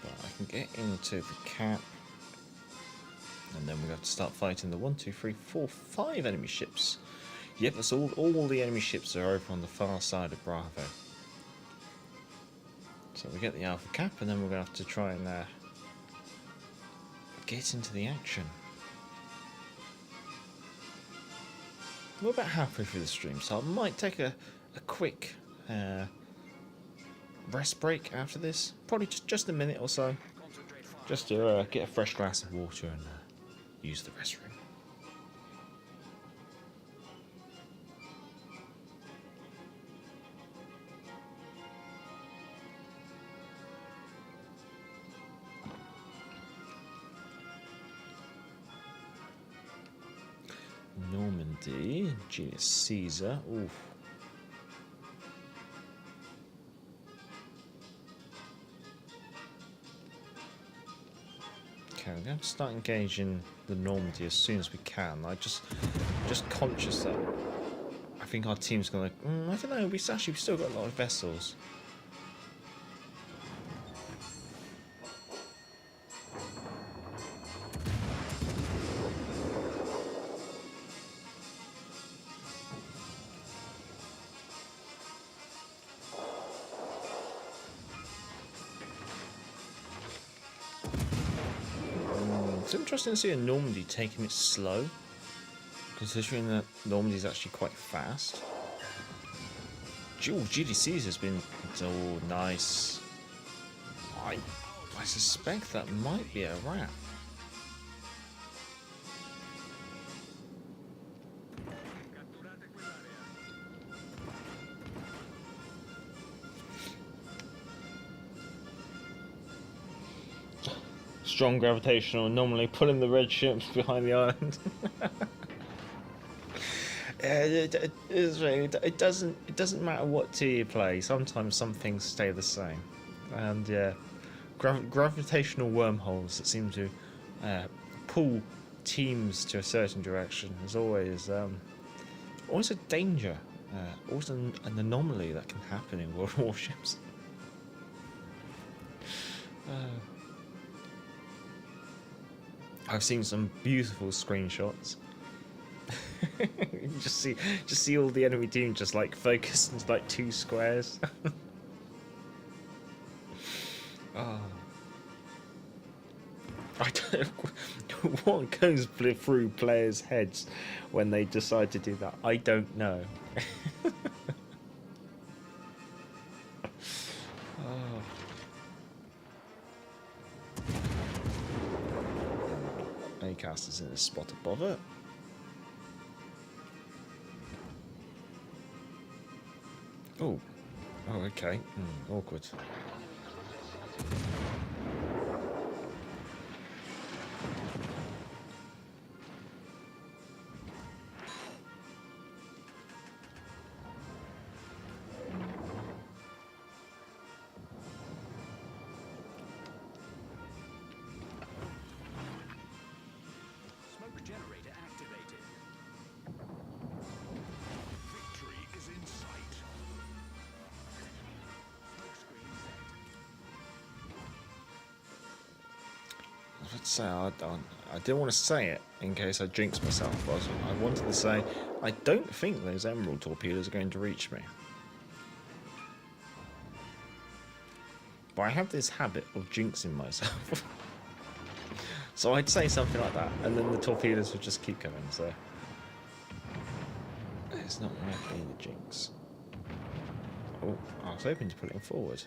But I can get into the cap. And then we have to start fighting the 1, 2, 3, 4, 5 enemy ships. Yep, that's all the enemy ships are over on the far side of Bravo. So we get the Alpha Cap, and then we're going to have to try and get into the action. We're about halfway through the stream, so I might take a quick rest break after this. Probably just a minute or so. Just to get a fresh glass of water and use the restroom. Normandy, Julius Caesar. Oof. Okay, we're going to start engaging the Normandy as soon as we can. I just conscious that I think our team's going to. I don't know. We've still got a lot of vessels. It's interesting to see a Normandy taking it slow, considering that Normandy is actually quite fast. GDC's has been nice. I suspect that might be a wrap. Strong gravitational, normally pulling the red ships behind the island. It doesn't matter what tier you play. Sometimes some things stay the same, and yeah, gravitational wormholes that seem to pull teams to a certain direction is always a danger, always an anomaly that can happen in World Warships. I've seen some beautiful screenshots. just see all the enemy team just like focused into like 2 squares. Oh. I don't know what goes through players' heads when they decide to do that. I don't know. Casters in a spot above it. Oh, okay. Awkward. Say I didn't want to say it in case I jinxed myself, but I wanted to say I don't think those emerald torpedoes are going to reach me. But I have this habit of jinxing myself. So I'd say something like that, and then the torpedoes would just keep coming, so it's not worth being a jinx. Oh, I was hoping to put it forward.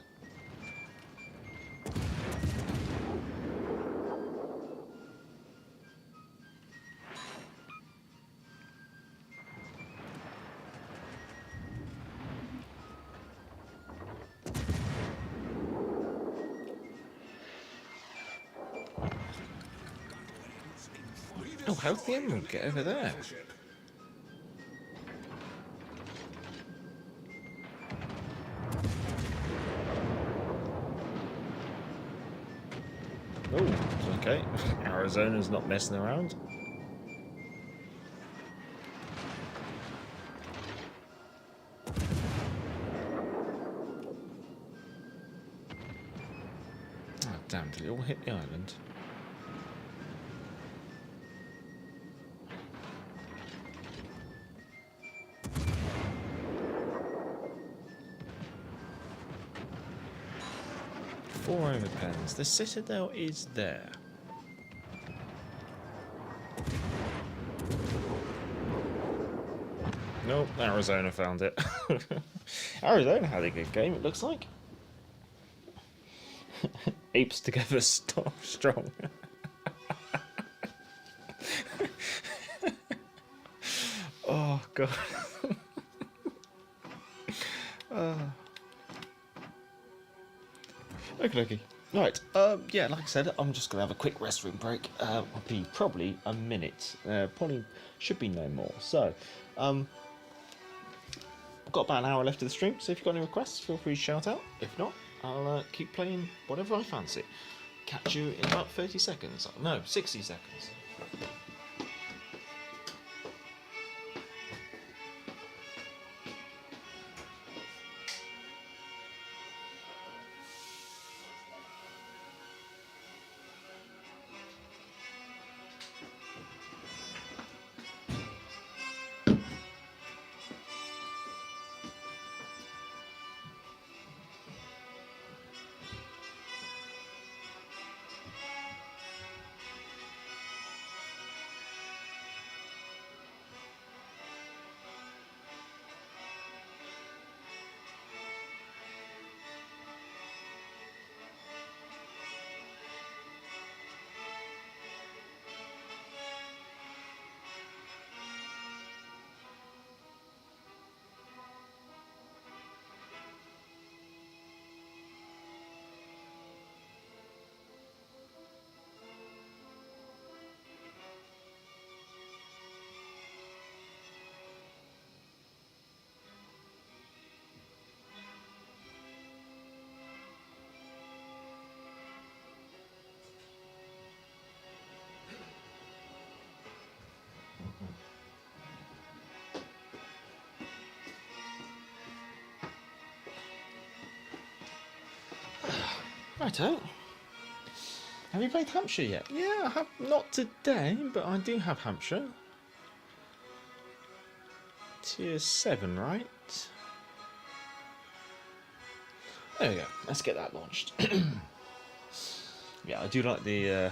Oh, how'd the emerald get over there? Oh, okay. Arizona's not messing around. down till it all hit the island. Four overpens. The citadel is there. Nope, Arizona found it. Arizona had a good game, it looks like. Apes together strong. Oh, God. Okay. Right, yeah, like I said, I'm just going to have a quick restroom break. It'll be probably a minute. Probably should be no more. So, I've got about an hour left of the stream, so if you've got any requests, feel free to shout out. If not, I'll keep playing whatever I fancy. Catch you in about 30 seconds. No, 60 seconds. Righto. Have you played Hampshire yet? Yeah, I have. Not today, but I do have Hampshire. Tier 7, right? There we go. Let's get that launched. Yeah, I do like the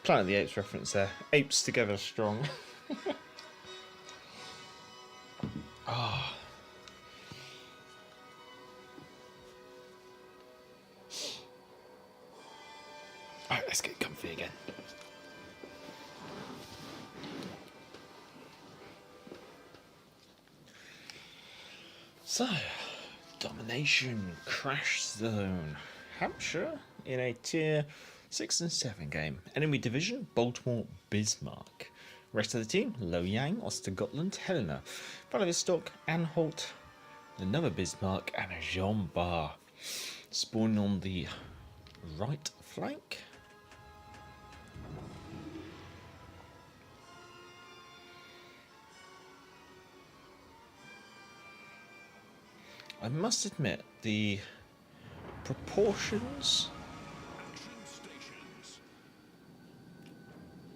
Planet of the Apes reference there. Apes together strong. Oh. Alright, let's get comfy again. So, Domination Crash Zone. Hampshire in a tier 6 and 7 game. Enemy division, Baltimore, Bismarck. Rest of the team, Loyang, Ostergotland, Helena, Vladivostok, Anhalt, another Bismarck, and a Jean Bar. Spawn on the right flank. I must admit, the proportions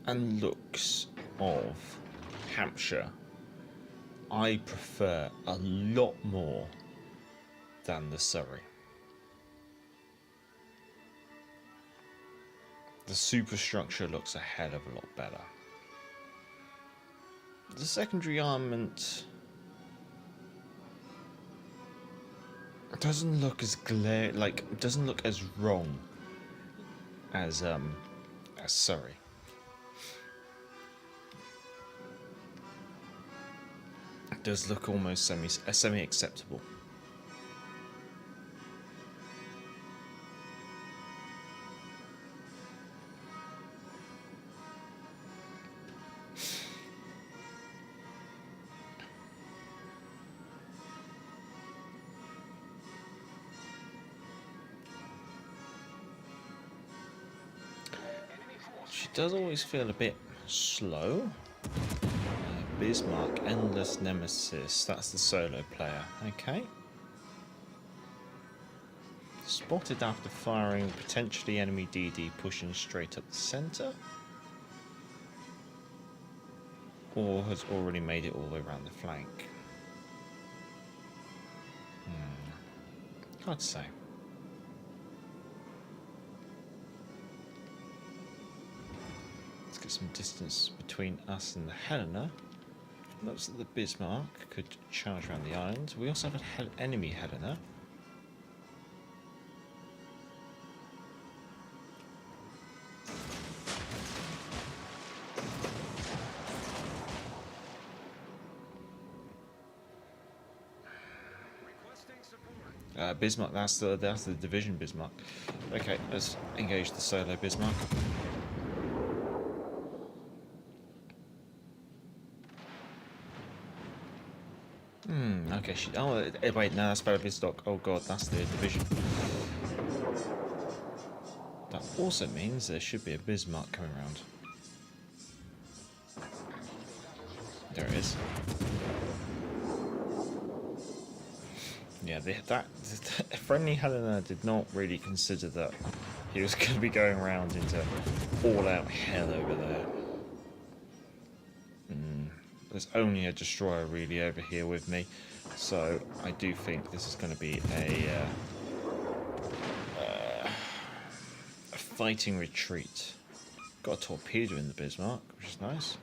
and looks of Hampshire I prefer a lot more than the Surrey. The superstructure looks a hell of a lot better. The secondary armament doesn't look as doesn't look as wrong as Surrey. It does look almost semi acceptable. She does always feel a bit slow. Bismarck, Endless Nemesis, that's the solo player, okay. Spotted after firing potentially enemy DD pushing straight up the centre. Or has already made it all the way around the flank. Hard to say. Let's get some distance between us and the Helena. Looks like the Bismarck could charge around the island. We also have an enemy Helena. Bismarck, that's the division Bismarck. Okay, let's engage the solo Bismarck. Okay, wait, no, that's Belfast. Oh god, that's the division. That also means there should be a Bismarck coming around. There it is. Yeah, that friendly Helena did not really consider that he was going to be going around into all-out hell over there. There's only a destroyer really over here with me, so I do think this is going to be a fighting retreat. Got a torpedo in the Bismarck, which is nice.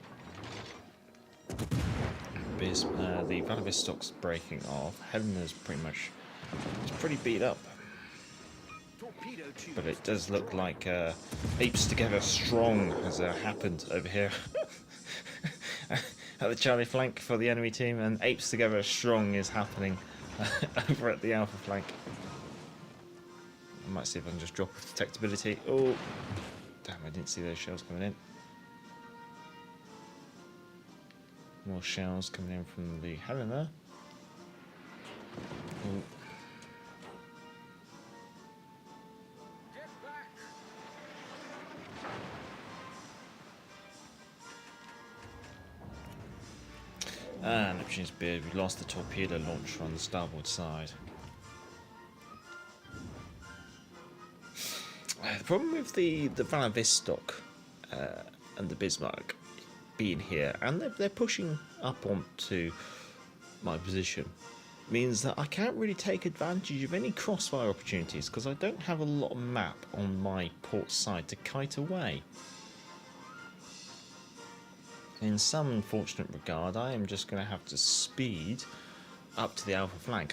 The Vladivostock's breaking off. Helena's pretty beat up. But it does look like apes together strong has happened over here. At the Charlie flank for the enemy team, and apes together strong is happening over at the Alpha flank. I might see if I can just drop detectability. Oh, damn, I didn't see those shells coming in. More shells coming in from the Helena. Ooh. And Neptune's beard, we lost the torpedo launcher on the starboard side. The problem with the Vladivostock and the Bismarck being here, and they're pushing up onto my position, means that I can't really take advantage of any crossfire opportunities because I don't have a lot of map on my port side to kite away. In some unfortunate regard, I am just going to have to speed up to the Alpha flank.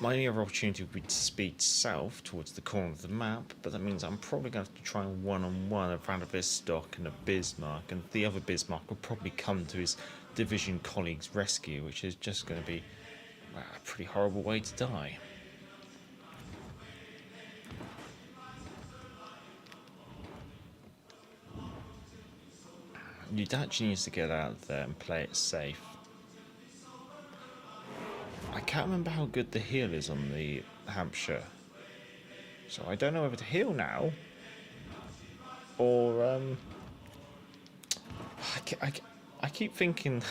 My only other opportunity would be to speed south towards the corner of the map, but that means I'm probably going to have to try one-on-one a Vladivostock and a Bismarck, and the other Bismarck will probably come to his division colleague's rescue, which is just going to be a pretty horrible way to die. Udachi needs to get out there and play it safe. I can't remember how good the heal is on the Hampshire, so I don't know whether to heal now or I keep forgetting,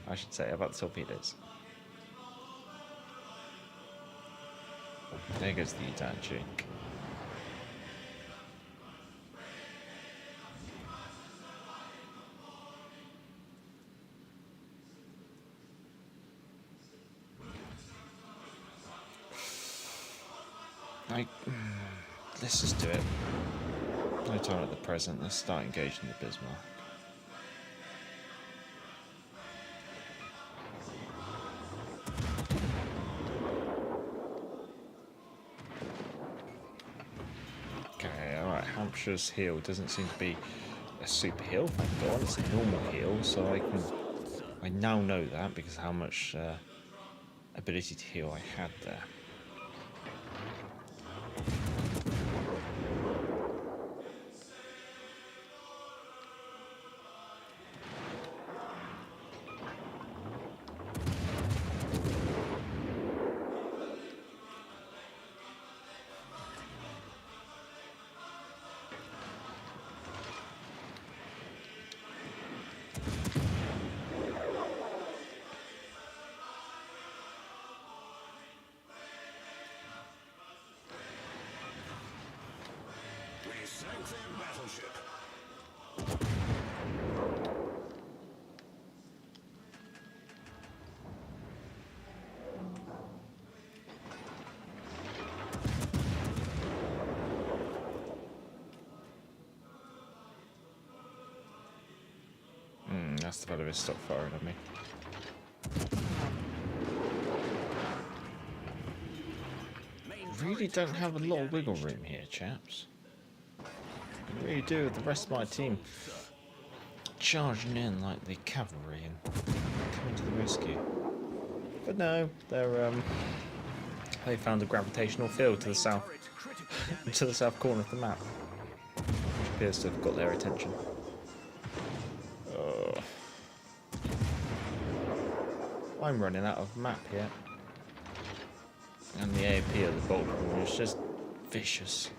I should say, about the torpedoes. There goes the Udachi. Let's just do it. No time at the present. Let's start engaging the Bismarck. Okay, alright. Hampshire's heal doesn't seem to be a super heal, thank God. It's a normal heal, so I now know that because of how much ability to heal I had there. Mark their battleship. That's the fellow who stopped firing at me. Really don't have a lot of wiggle room here, chaps. I really do with the rest of my team charging in like the cavalry and coming to the rescue. But no, they found a gravitational field to the south, to the south corner of the map, which appears to have got their attention. I'm running out of map here. And the AOP of the Baltimore is just vicious.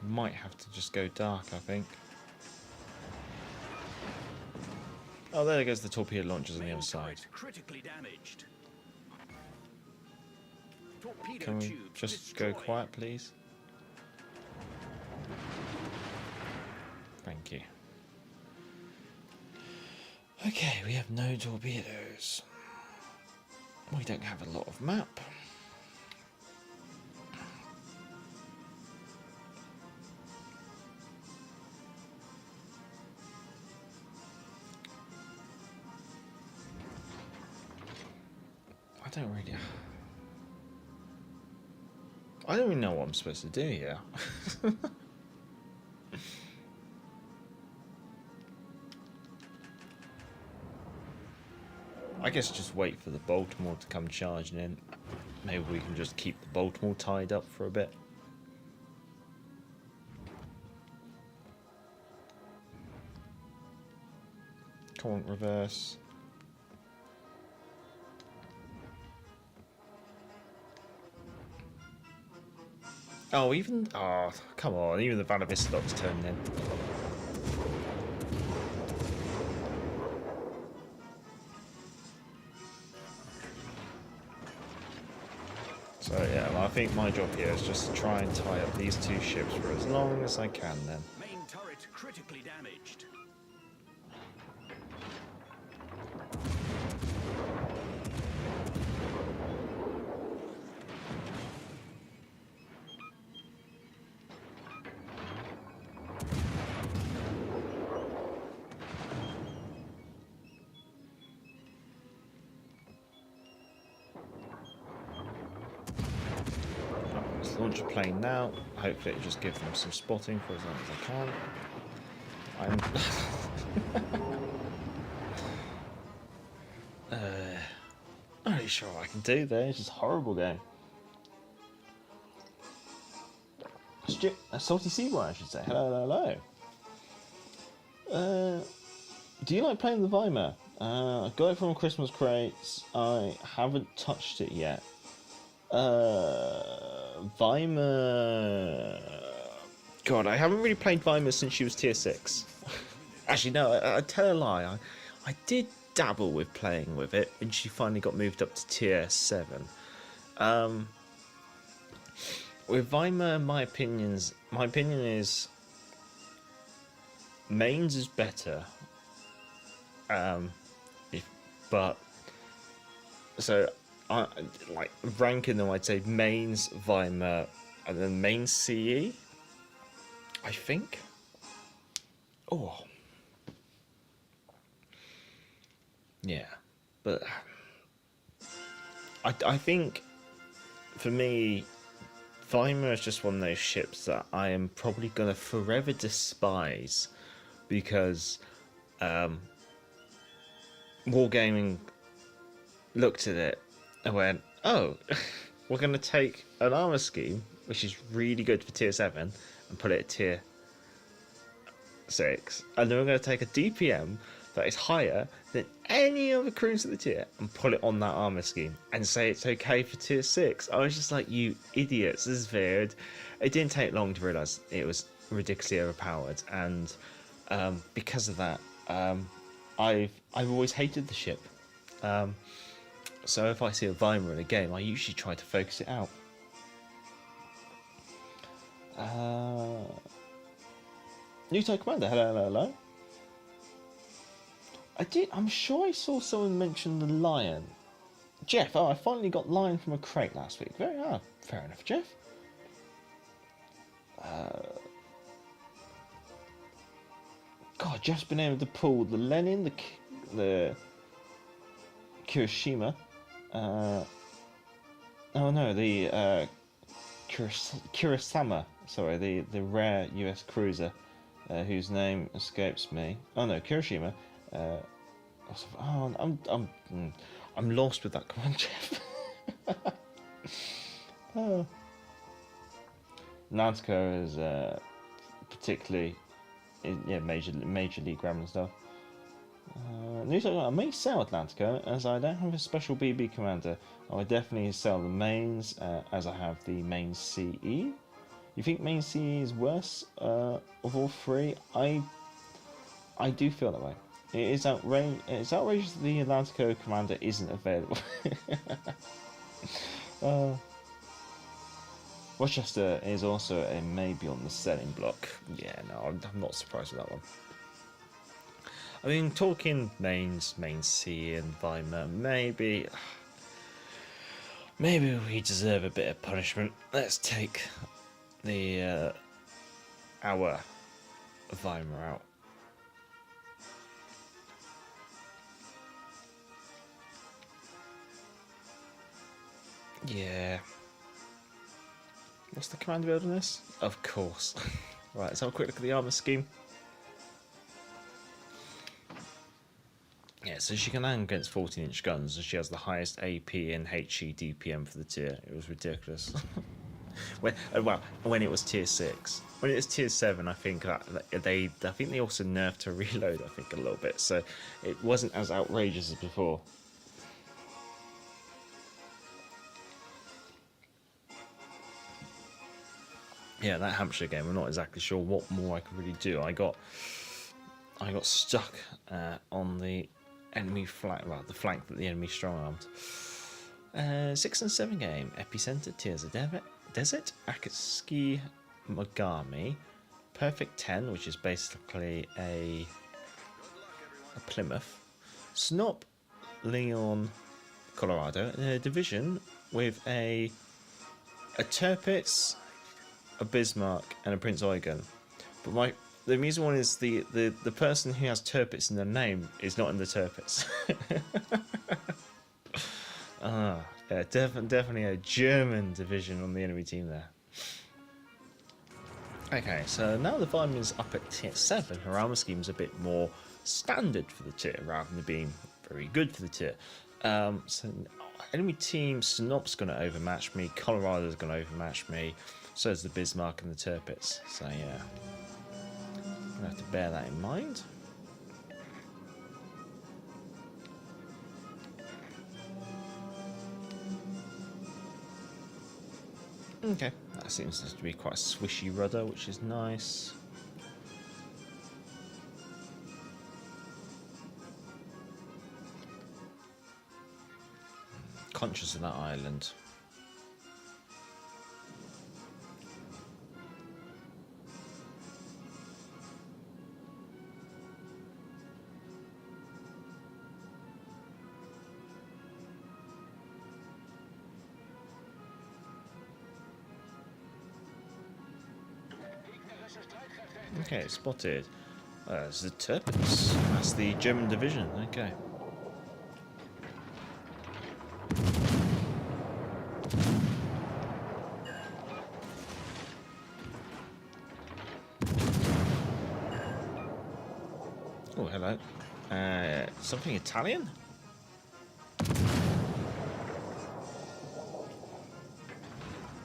Might have to just go dark, I think. Oh, there goes the torpedo launchers on the other side. Critically damaged. Can we just go quiet, please? Thank you. Okay, we have no torpedoes. We don't have a lot of map. I don't really know what I'm supposed to do here. I guess just wait for the Baltimore to come charging in. Maybe we can just keep the Baltimore tied up for a bit. Come on, reverse. Oh, oh, come on, even the Vanavistock's turned in. So yeah, well, I think my job here is just to try and tie up these two ships for as long as I can then. Main turret critically damaged. Launch a plane now. Hopefully it'll just give them some spotting for as long as I can. I'm not really sure what I can do there. It's just a horrible game. A salty sea boy, I should say. Hello, hello. Do you like playing the Weimar? I got it from Christmas crates. I haven't touched it yet. Weimar. God, I haven't really played Weimar since she was tier 6. Actually, no, I tell a lie. I did dabble with playing with it, and she finally got moved up to tier 7. With Weimar, my opinion is mains is better. But so. Like ranking them, I'd say mains Weimar and then main CE, I think. Oh, yeah, but I think for me, Weimar is just one of those ships that I am probably gonna forever despise because Wargaming looked at it and went, oh, we're going to take an armour scheme, which is really good for tier 7, and put it at tier 6. And then we're going to take a DPM that is higher than any other cruiser at the tier and put it on that armour scheme and say it's okay for tier 6. I was just like, you idiots, this is weird. It didn't take long to realise it was ridiculously overpowered. And because of that, I've always hated the ship. So if I see a Weimar in a game, I usually try to focus it out. New Type Commander, hello. I'm sure I saw someone mention the lion. Jeff, I finally got lion from a crate last week. Fair enough, Jeff. God, Jeff's been able to pull the Lenin, the Kirishima. The Kurosawa. Sorry, the rare US cruiser, whose name escapes me. Oh no, Kirishima. I'm lost with that. Come on, Jeff. Lantico is particularly, major league grammar and stuff. I may sell Atlantico as I don't have a special BB commander. I would definitely sell the mains as I have the main CE. You think main CE is worse of all three? I do feel that way. It's outrageous that the Atlantico commander isn't available. Rochester is also a maybe on the selling block. Yeah, no, I'm not surprised with that one. I mean, talking main C and Weimar, maybe we deserve a bit of punishment. Let's take the our Weimar out. Yeah. What's the command build on this? Of course. Right, let's have a quick look at the armour scheme. Yeah, so she can land against 14-inch guns, and she has the highest AP and HE DPM for the tier. It was ridiculous. when it was tier 6. When it was tier 7, I think they also nerfed her reload, I think, a little bit, so it wasn't as outrageous as before. Yeah, that Hampshire game, I'm not exactly sure what more I could really do. I got stuck on the enemy flank, the flank that the enemy strong-armed. 6 and 7 game, Epicenter, Tears of Desert, Akatsuki Mogami, Perfect 10, which is basically a Plymouth, Snop, Leon, Colorado, a division with a Tirpitz, a Bismarck, and a Prince Eugen. But the reason one is the person who has Tirpitz in their name is not in the Tirpitz. Yeah, definitely a German division on the enemy team there. Okay, so now the Weimar is up at tier 7. Her armor scheme is a bit more standard for the tier rather than being very good for the tier. So enemy team, Snop's going to overmatch me, Colorado's going to overmatch me, so is the Bismarck and the Tirpitz. So yeah, I'm going to have to bear that in mind. Okay, that seems to be quite a swishy rudder, which is nice. Conscious of that island. Okay, spotted. It's the Tirpitz. That's the German division. Okay. Oh, hello. Something Italian?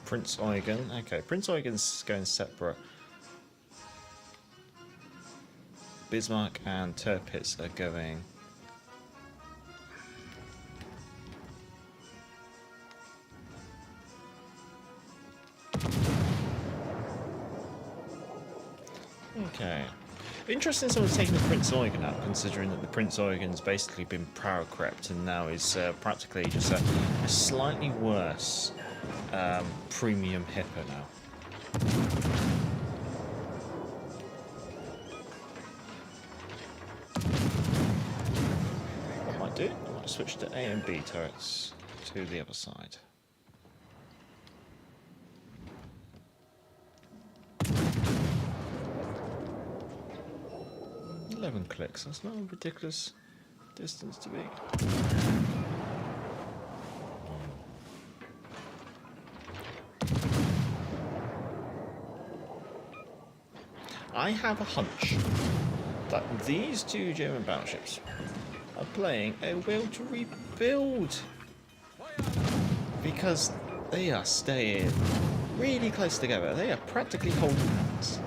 Prince Eugen. Okay, Prince Eugen's going separate. Bismarck and Tirpitz are going. Okay. Interesting someone's taking the Prince Eugen out, considering that the Prince Eugen's basically been power-crept and now is practically just a slightly worse premium hipper now. What I might do, I might switch to A and B turrets to the other side. 11 clicks, that's not a ridiculous distance to be. I have a hunch that these two German battleships are playing a will to rebuild, because they are staying really close together. They are practically holding hands.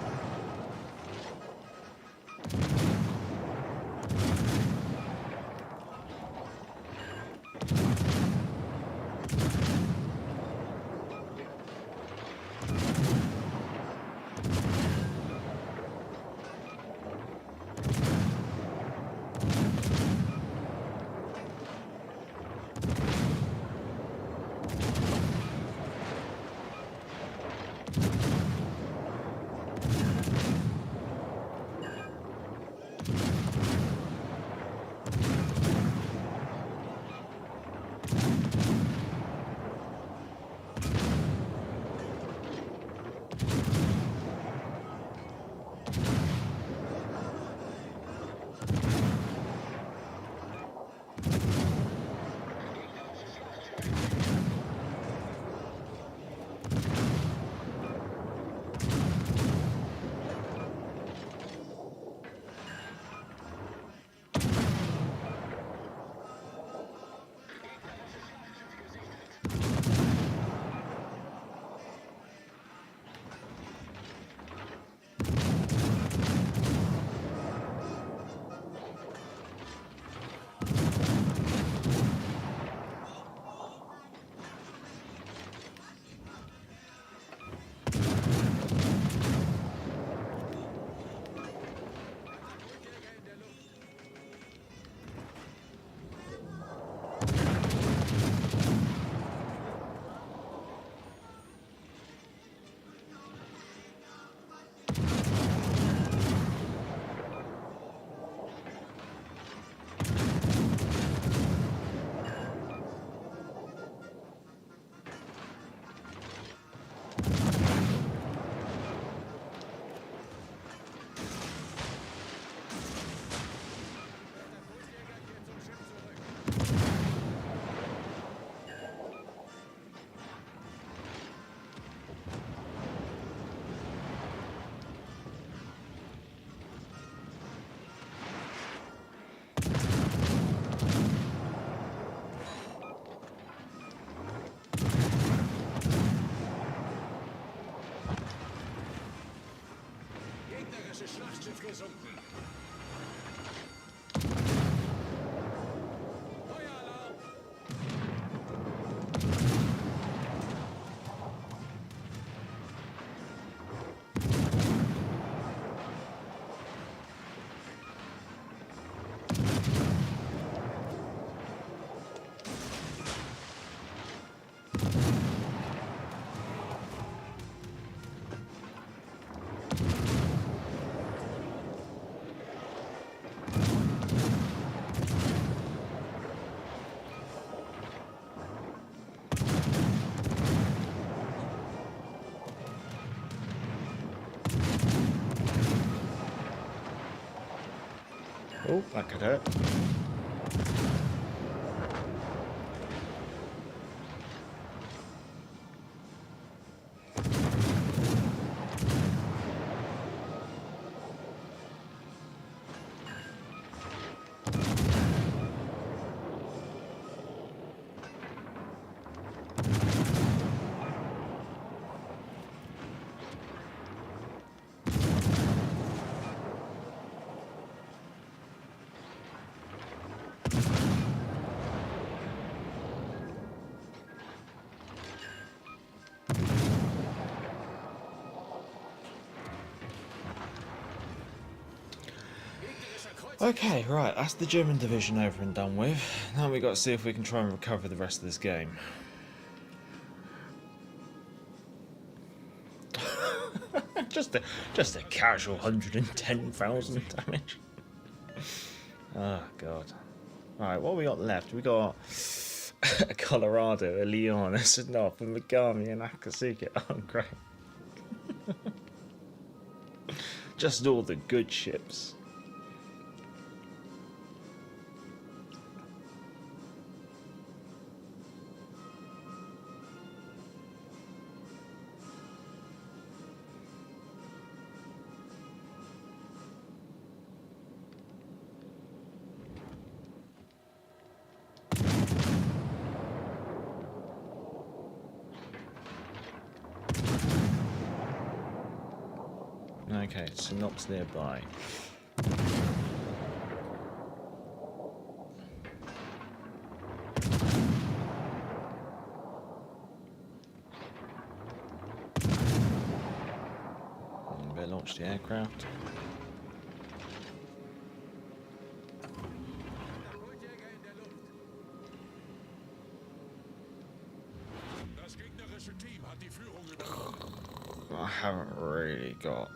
Schlachtschiff gesunken. Feueralarm! Oh, that could hurt. Okay, right, that's the German division over and done with. Now we got to see if we can try and recover the rest of this game. just a casual 110,000 damage. Oh god. Alright, what we got left? We got a Colorado, a Leon, a Sinop, a Megami, and Akasuka. Oh great. Just all the good ships. Okay, Sinop's nearby. Better launch the aircraft. I haven't really got.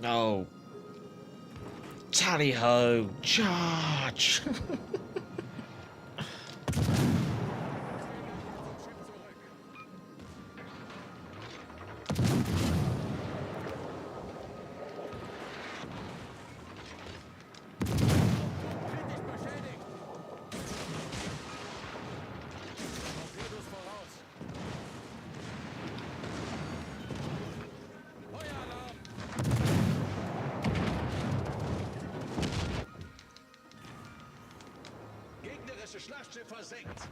No. Tally ho! Charge! Schlachtschiff versenkt.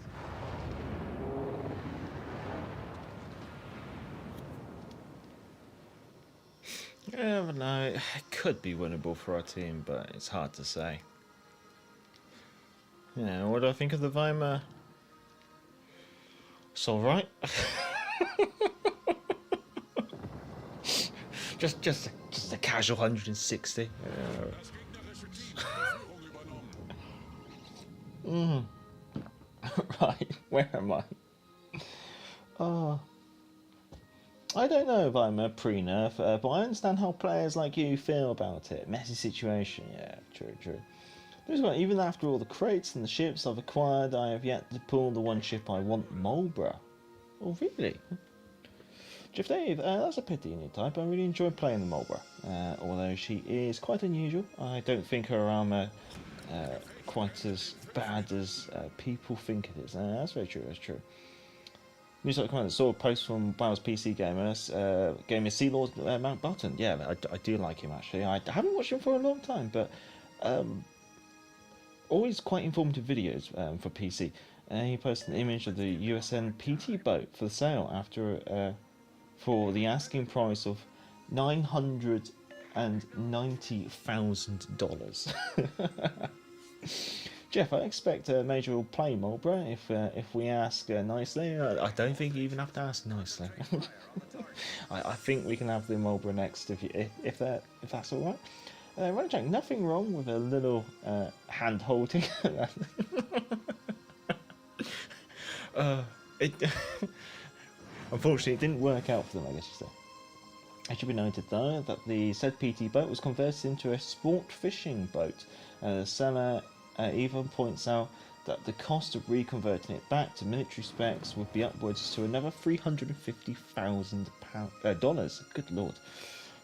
Yeah, but no, it could be winnable for our team, but it's hard to say. Yeah, what do I think of the Weimar? It's alright. just a casual 160. Right, where am I? Oh, I don't know if I'm a pre-nerf, but I understand how players like you feel about it. Messy situation, yeah, true. There's one, even after all the crates and the ships I've acquired, I have yet to pull the one ship I want, Marlborough. Oh, really? Jeff Dave, that's a pity in your type. I really enjoy playing the Marlborough, although she is quite unusual. I don't think her armour quite as bad as people think it is. That's very true, that's true. News.com saw a post from WoW's PC gamer Sea Lord Mountbatten. Yeah, I do like him actually. I haven't watched him for a long time, but always quite informative videos for PC. He posted an image of the USN PT boat for sale after for the asking price of $990,000. Jeff, I expect Major will play Marlborough if we ask nicely. I don't think you even have to ask nicely. I think we can have the Marlborough next if that's all right. Right, Jack, nothing wrong with a little hand holding. Unfortunately, it didn't work out for them, I guess you say. It should be noted, though, that the said PT boat was converted into a sport fishing boat. The seller even points out that the cost of reconverting it back to military specs would be upwards to another $350,000. Good lord.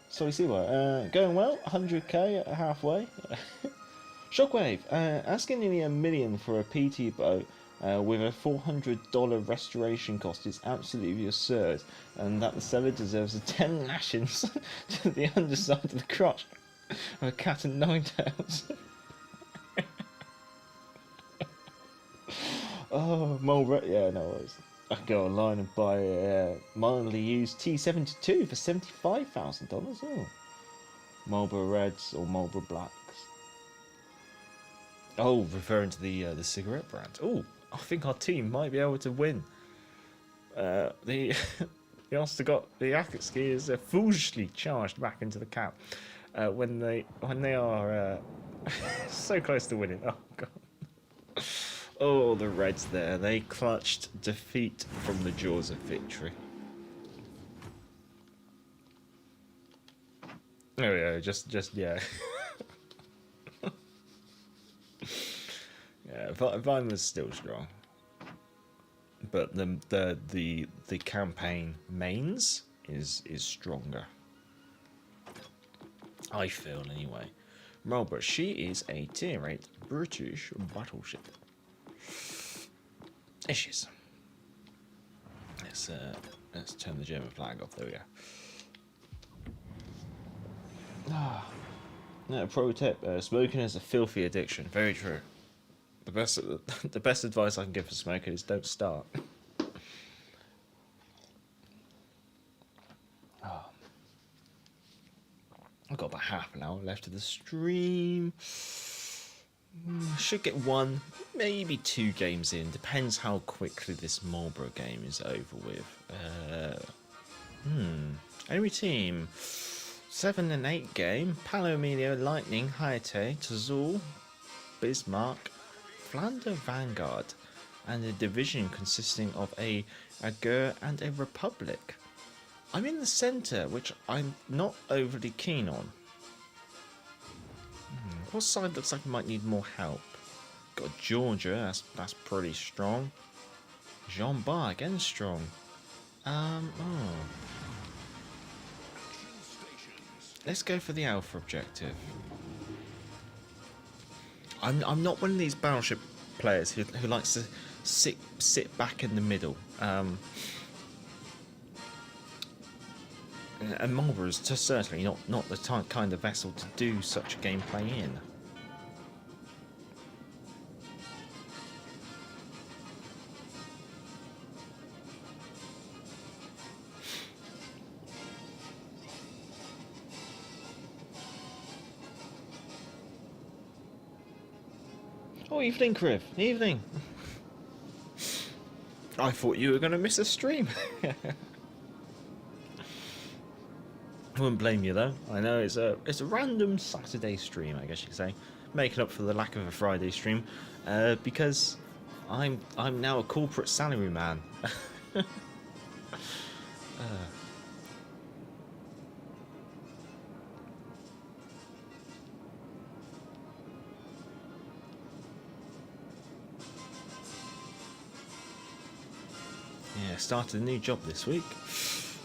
So we see what going well, 100k halfway. Shockwave asking nearly $1 million for a PT boat with a $400 restoration cost is absolutely absurd, and that the seller deserves a 10 lashings to the underside of the crotch of a cat and nine tails. Oh, Marlborough, yeah, no worries. I can go online and buy a mildly used T72 for $75,000. Oh, Marlborough Reds or Marlborough Blacks. Oh, referring to the cigarette brand. Oh, I think our team might be able to win The the Akatsuki is foolishly charged back into the cap when they are so close to winning. Oh god! Oh, the Reds there. They clutched defeat from the jaws of victory. Oh yeah, just yeah. Yeah, Vine was still strong, but the campaign mains is stronger. I feel anyway. Marlborough, she is a tier 8 British battleship. There she is. Let's turn the German flag off. There we go. No, pro tip: smoking is a filthy addiction. Very true. The best advice I can give for smoking is don't start. Oh. I've got about half an hour left of the stream. Should get 1, maybe 2 games in. Depends how quickly this Marlborough game is over with. Enemy team 7 and 8 game. Palo Emilio, Lightning, Haite, Tazul, Bismarck, Flander Vanguard, and a division consisting of a Agur and a Republic. I'm in the centre, which I'm not overly keen on. What side looks like it might need more help? Got Georgia, that's pretty strong. Jean Bar again strong. Let's go for the Alpha objective. I'm not one of these battleship players who likes to sit back in the middle. And Marlborough is just certainly not the kind of vessel to do such gameplay in. Oh, evening, Criv. Evening. I thought you were going to miss a stream. I wouldn't blame you though. I know it's a random Saturday stream, I guess you could say, making up for the lack of a Friday stream, because I'm now a corporate salary man. Yeah, started a new job this week.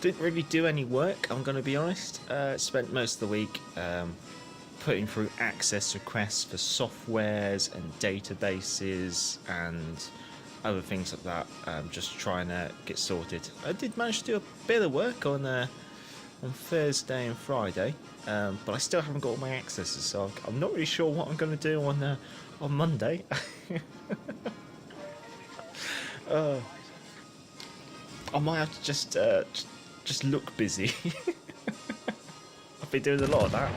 Didn't really do any work, I'm going to be honest. Spent most of the week putting through access requests for softwares and databases and other things like that, just trying to get sorted. I did manage to do a bit of work on Thursday and Friday, but I still haven't got all my accesses, so I'm not really sure what I'm going to do on Monday. I might have to just look busy. I've been doing a lot of that,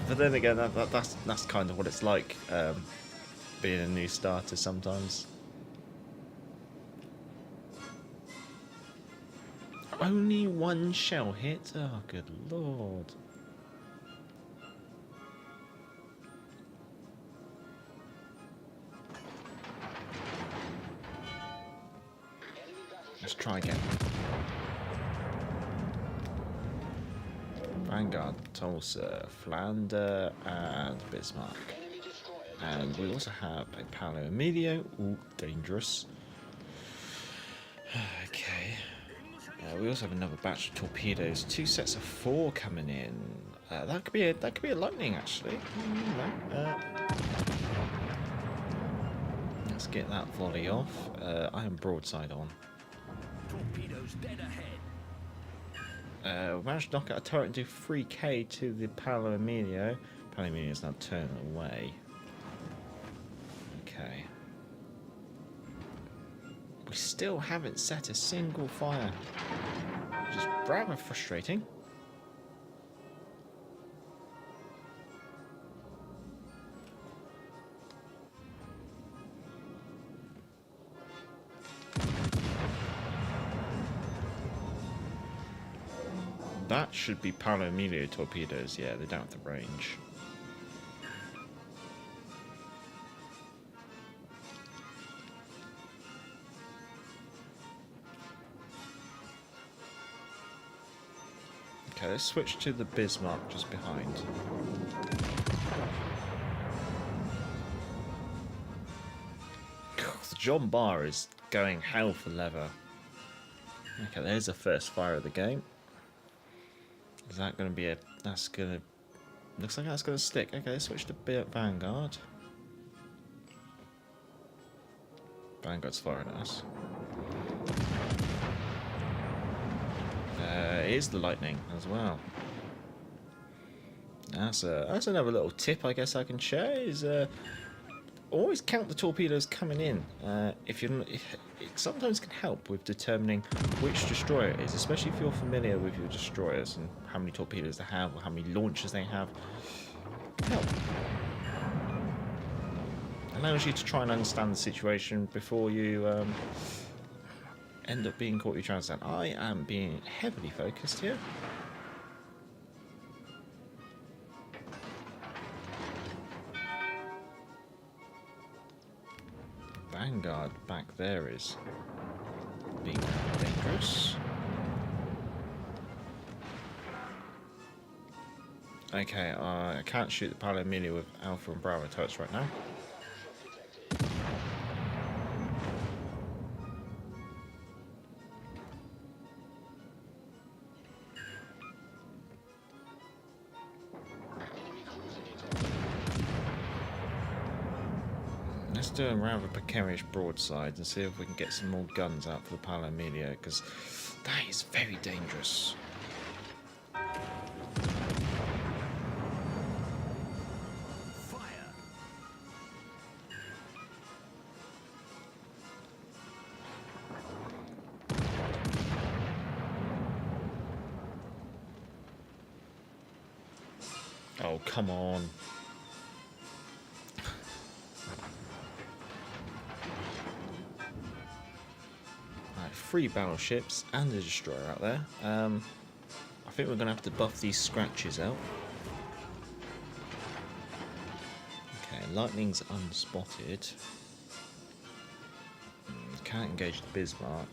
but then again, that's kind of what it's like, being a new starter sometimes. Only 1 shell hit? Oh, good lord. Let's try again. Vanguard, Tulsa, Flander, and Bismarck. And we also have a Palo Emilio. Ooh, dangerous. Okay. We also have another batch of torpedoes. 2 sets of 4 coming in. That could be a lightning actually. Let's get that volley off. I am broadside on. Torpedoes dead ahead. We managed to knock out a turret and do 3k to the Palo Emilio. Palo Emilio is now turning away. Okay. We still haven't set a single fire. Which is rather frustrating. that should be Palomino torpedoes. Yeah, they don't have the range. Okay, let's switch to the Bismarck just behind. God, the John Barr is going hell for leather. Okay, there's the first fire of the game. Is that going to be a... That's going to... Looks like that's going to stick. Okay, let's switch to Vanguard. Vanguard's firing at us. Here's the lightning as well. That's another little tip I guess I can share is always count the torpedoes coming in. If you're, it sometimes can help with determining which destroyer it is, especially if you're familiar with your destroyers and how many torpedoes they have or how many launchers they have. It can help. Allows you to try and understand the situation before you end up being caught. You trying to stand. I am being heavily focused here. Vanguard back there is being dangerous. Okay, I can't shoot the Palomino with Alpha and Bravo turrets right now. Let's do a round of precarious broadsides and see if we can get some more guns out for the Palomino, because that is very dangerous. Fire! Oh, come on. Right, 3 battleships and a destroyer out there. I think we're going to have to buff these scratches out. Okay, lightning's unspotted. Can't engage the Bismarck.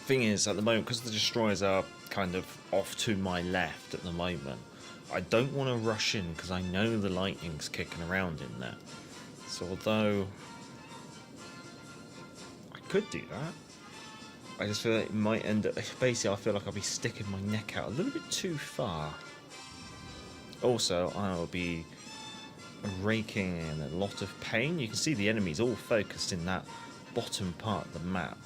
Thing is, at the moment, because the destroyers are kind of off to my left at the moment, I don't want to rush in because I know the lightning's kicking around in there. So although I could do that, I just feel like it might end up... Basically, I feel like I'll be sticking my neck out a little bit too far. Also, I will be raking in a lot of pain. You can see the enemies all focused in that bottom part of the map.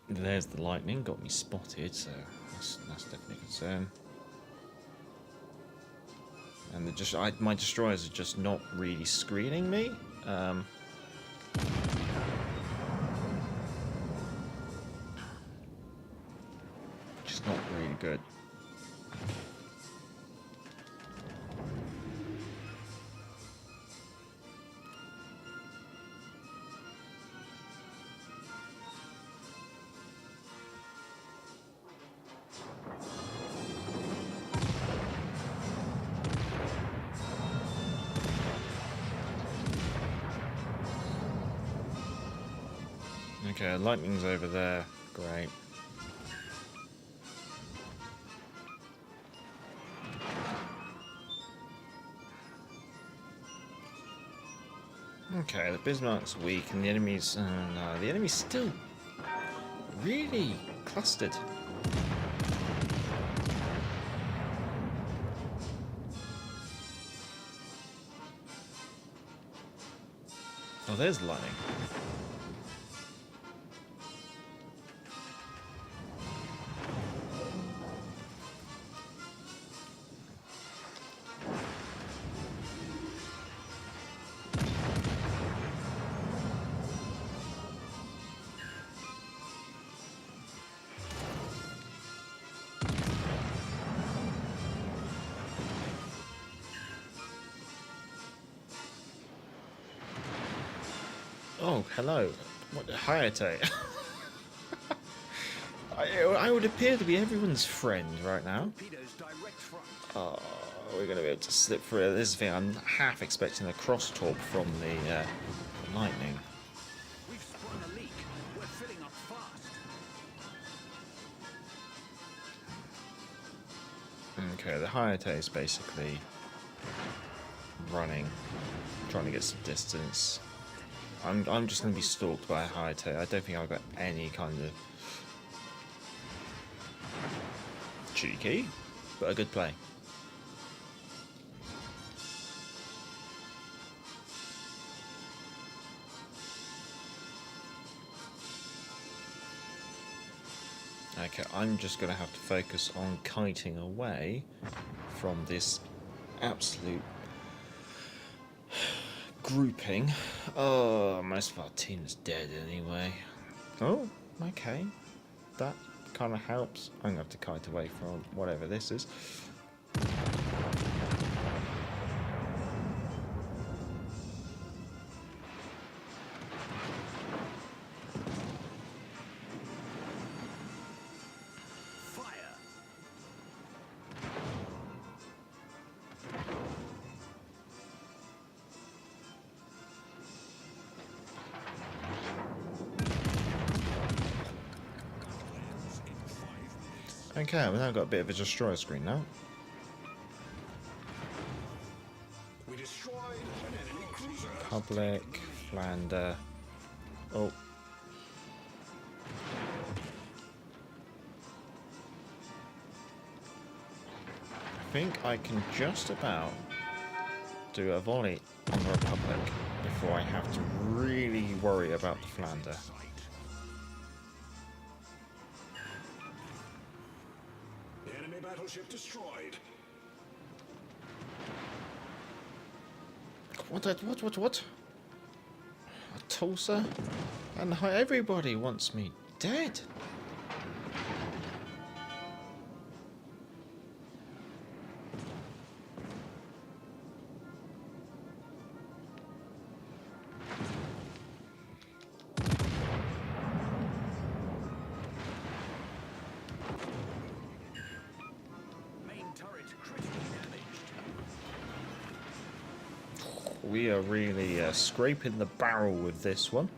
There's the lightning, got me spotted, so that's definitely a concern. And my destroyers are just not really screening me. Just not really good. Okay, lightning's over there. Great. Okay, the Bismarck's weak and the enemy's... no, the enemy's still really clustered. Oh, there's the lightning. Oh, hello. What? Hayate. I would appear to be everyone's friend right now. Oh, we're going to be able to slip through. This is the thing, I'm half expecting a cross talk from the lightning. We've sprung a leak. We're filling up fast. Okay, the Hayate is basically running, trying to get some distance. I'm just going to be stalked by a Hayate. I don't think I've got any kind of cheeky, but a good play. Okay, I'm just going to have to focus on kiting away from this absolute grouping. Oh, most of our team is dead anyway. Oh, okay. That kind of helps. I'm going to have to kite away from whatever this is. Okay, we've now got a bit of a destroyer screen now. We destroyed an enemy cruiser. Public, Leander. Oh. I think I can just about do a volley on the Republic before I have to really worry about the Leander. Enemy battleship destroyed. What? A Tulsa? And everybody wants me dead. We are really scraping the barrel with this one.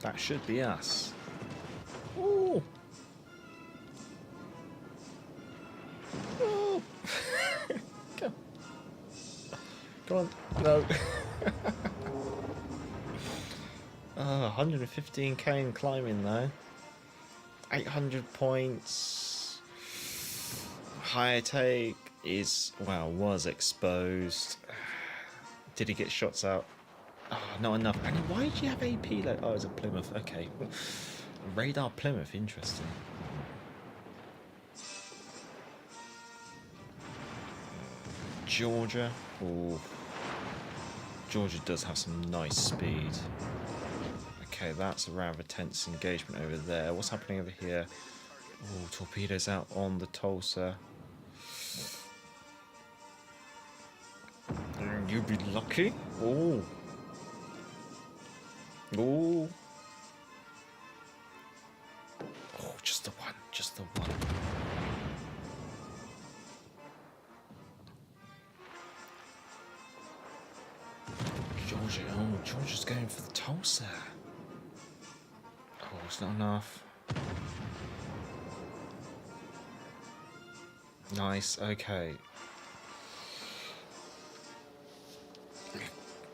That should be us. Ooh. Oh. Come on, no. 115k in climbing though. 800 points. High take is, well, was exposed. Did he get shots out? Oh, not enough. And why did you have AP? Like, oh, it's a Plymouth. Okay. Radar Plymouth, interesting. Georgia. Ooh. Georgia does have some nice speed. Okay, that's a rather tense engagement over there. What's happening over here? Oh, torpedoes out on the Tulsa. You'd be lucky. Oh. Oh. Oh, just the one. Just the one. Georgia, oh, Georgia's going for the Tulsa. Oh, it's not enough. Nice, okay.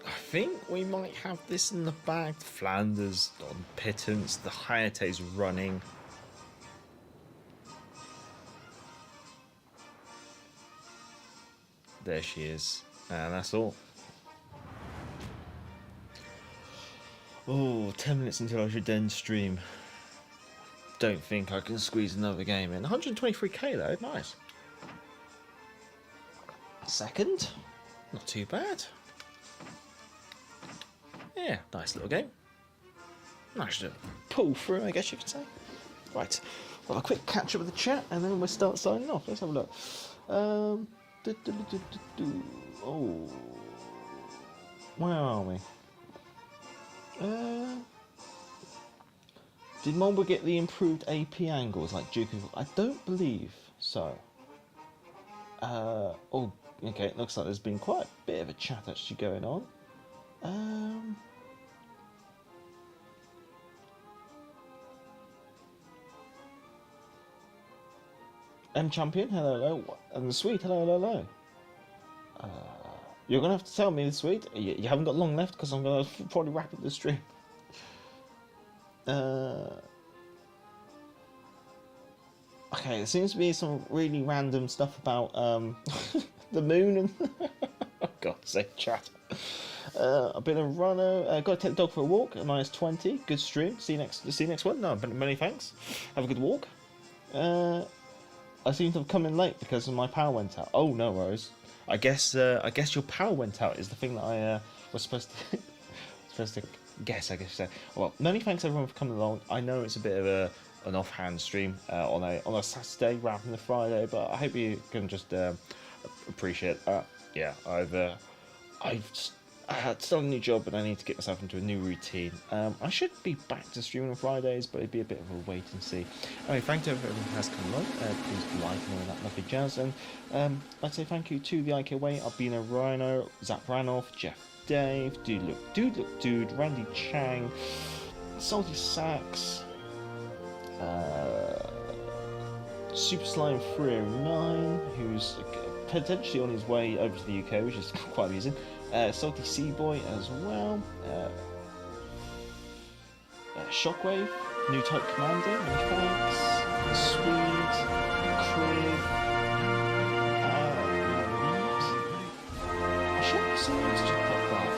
I think we might have this in the bag. Flanders on pittance, the Hayate's running. There she is, and that's all. Oh, 10 minutes until I should end stream. Don't think I can squeeze another game in. 123k though, nice. Second, not too bad. Yeah, nice little game. Nice little pull through, I guess you could say. Right, we'll have a quick catch up with the chat and then we'll start signing off. Let's have a look. Oh, where are we? Did Marlborough get the improved AP angles like Duke? I don't believe so. Oh, okay, it looks like there's been quite a bit of a chat actually going on. M Champion, hello, hello. And the Sweet, hello, hello, hello. You're going to have to tell me the Sweet. You haven't got long left because I'm going to probably wrap up the stream. Okay, there seems to be some really random stuff about the moon and oh god, say chat. I've been a runner. Got to take the dog for a walk. A -20. Good stream. See you next one. No, many thanks. Have a good walk. I seem to have come in late because my power went out. Oh no worries. I guess your power went out is the thing that I was supposed to guess. I guess you say. Well, many thanks everyone for coming along. I know it's a bit of an offhand stream on a Saturday rather than a Friday, but I hope you can just appreciate that. Yeah, I had started a new job and I need to get myself into a new routine. I should be back to streaming on Fridays, but it'd be a bit of a wait and see. Anyway, thank you to everyone who has come along. Please like and all that lovely jazz. And I'd say thank you to the IK Way, Albino Rhino, Zap Ranoff, Jeff Dave, Dude, Randy Chang, Salty Sax, Super Slime 309, who's potentially on his way over to the UK, which is quite amusing. Salty Seaboy as well. Shockwave, New Type Commander, many thanks. Swede, Crib. I'm sure someone's just popped up.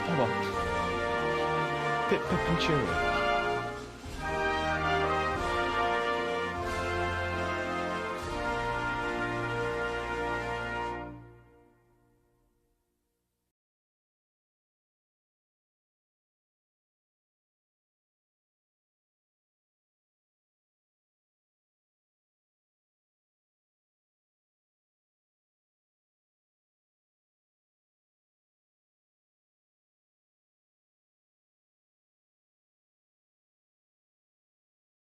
Oh well. Pip and Cheery.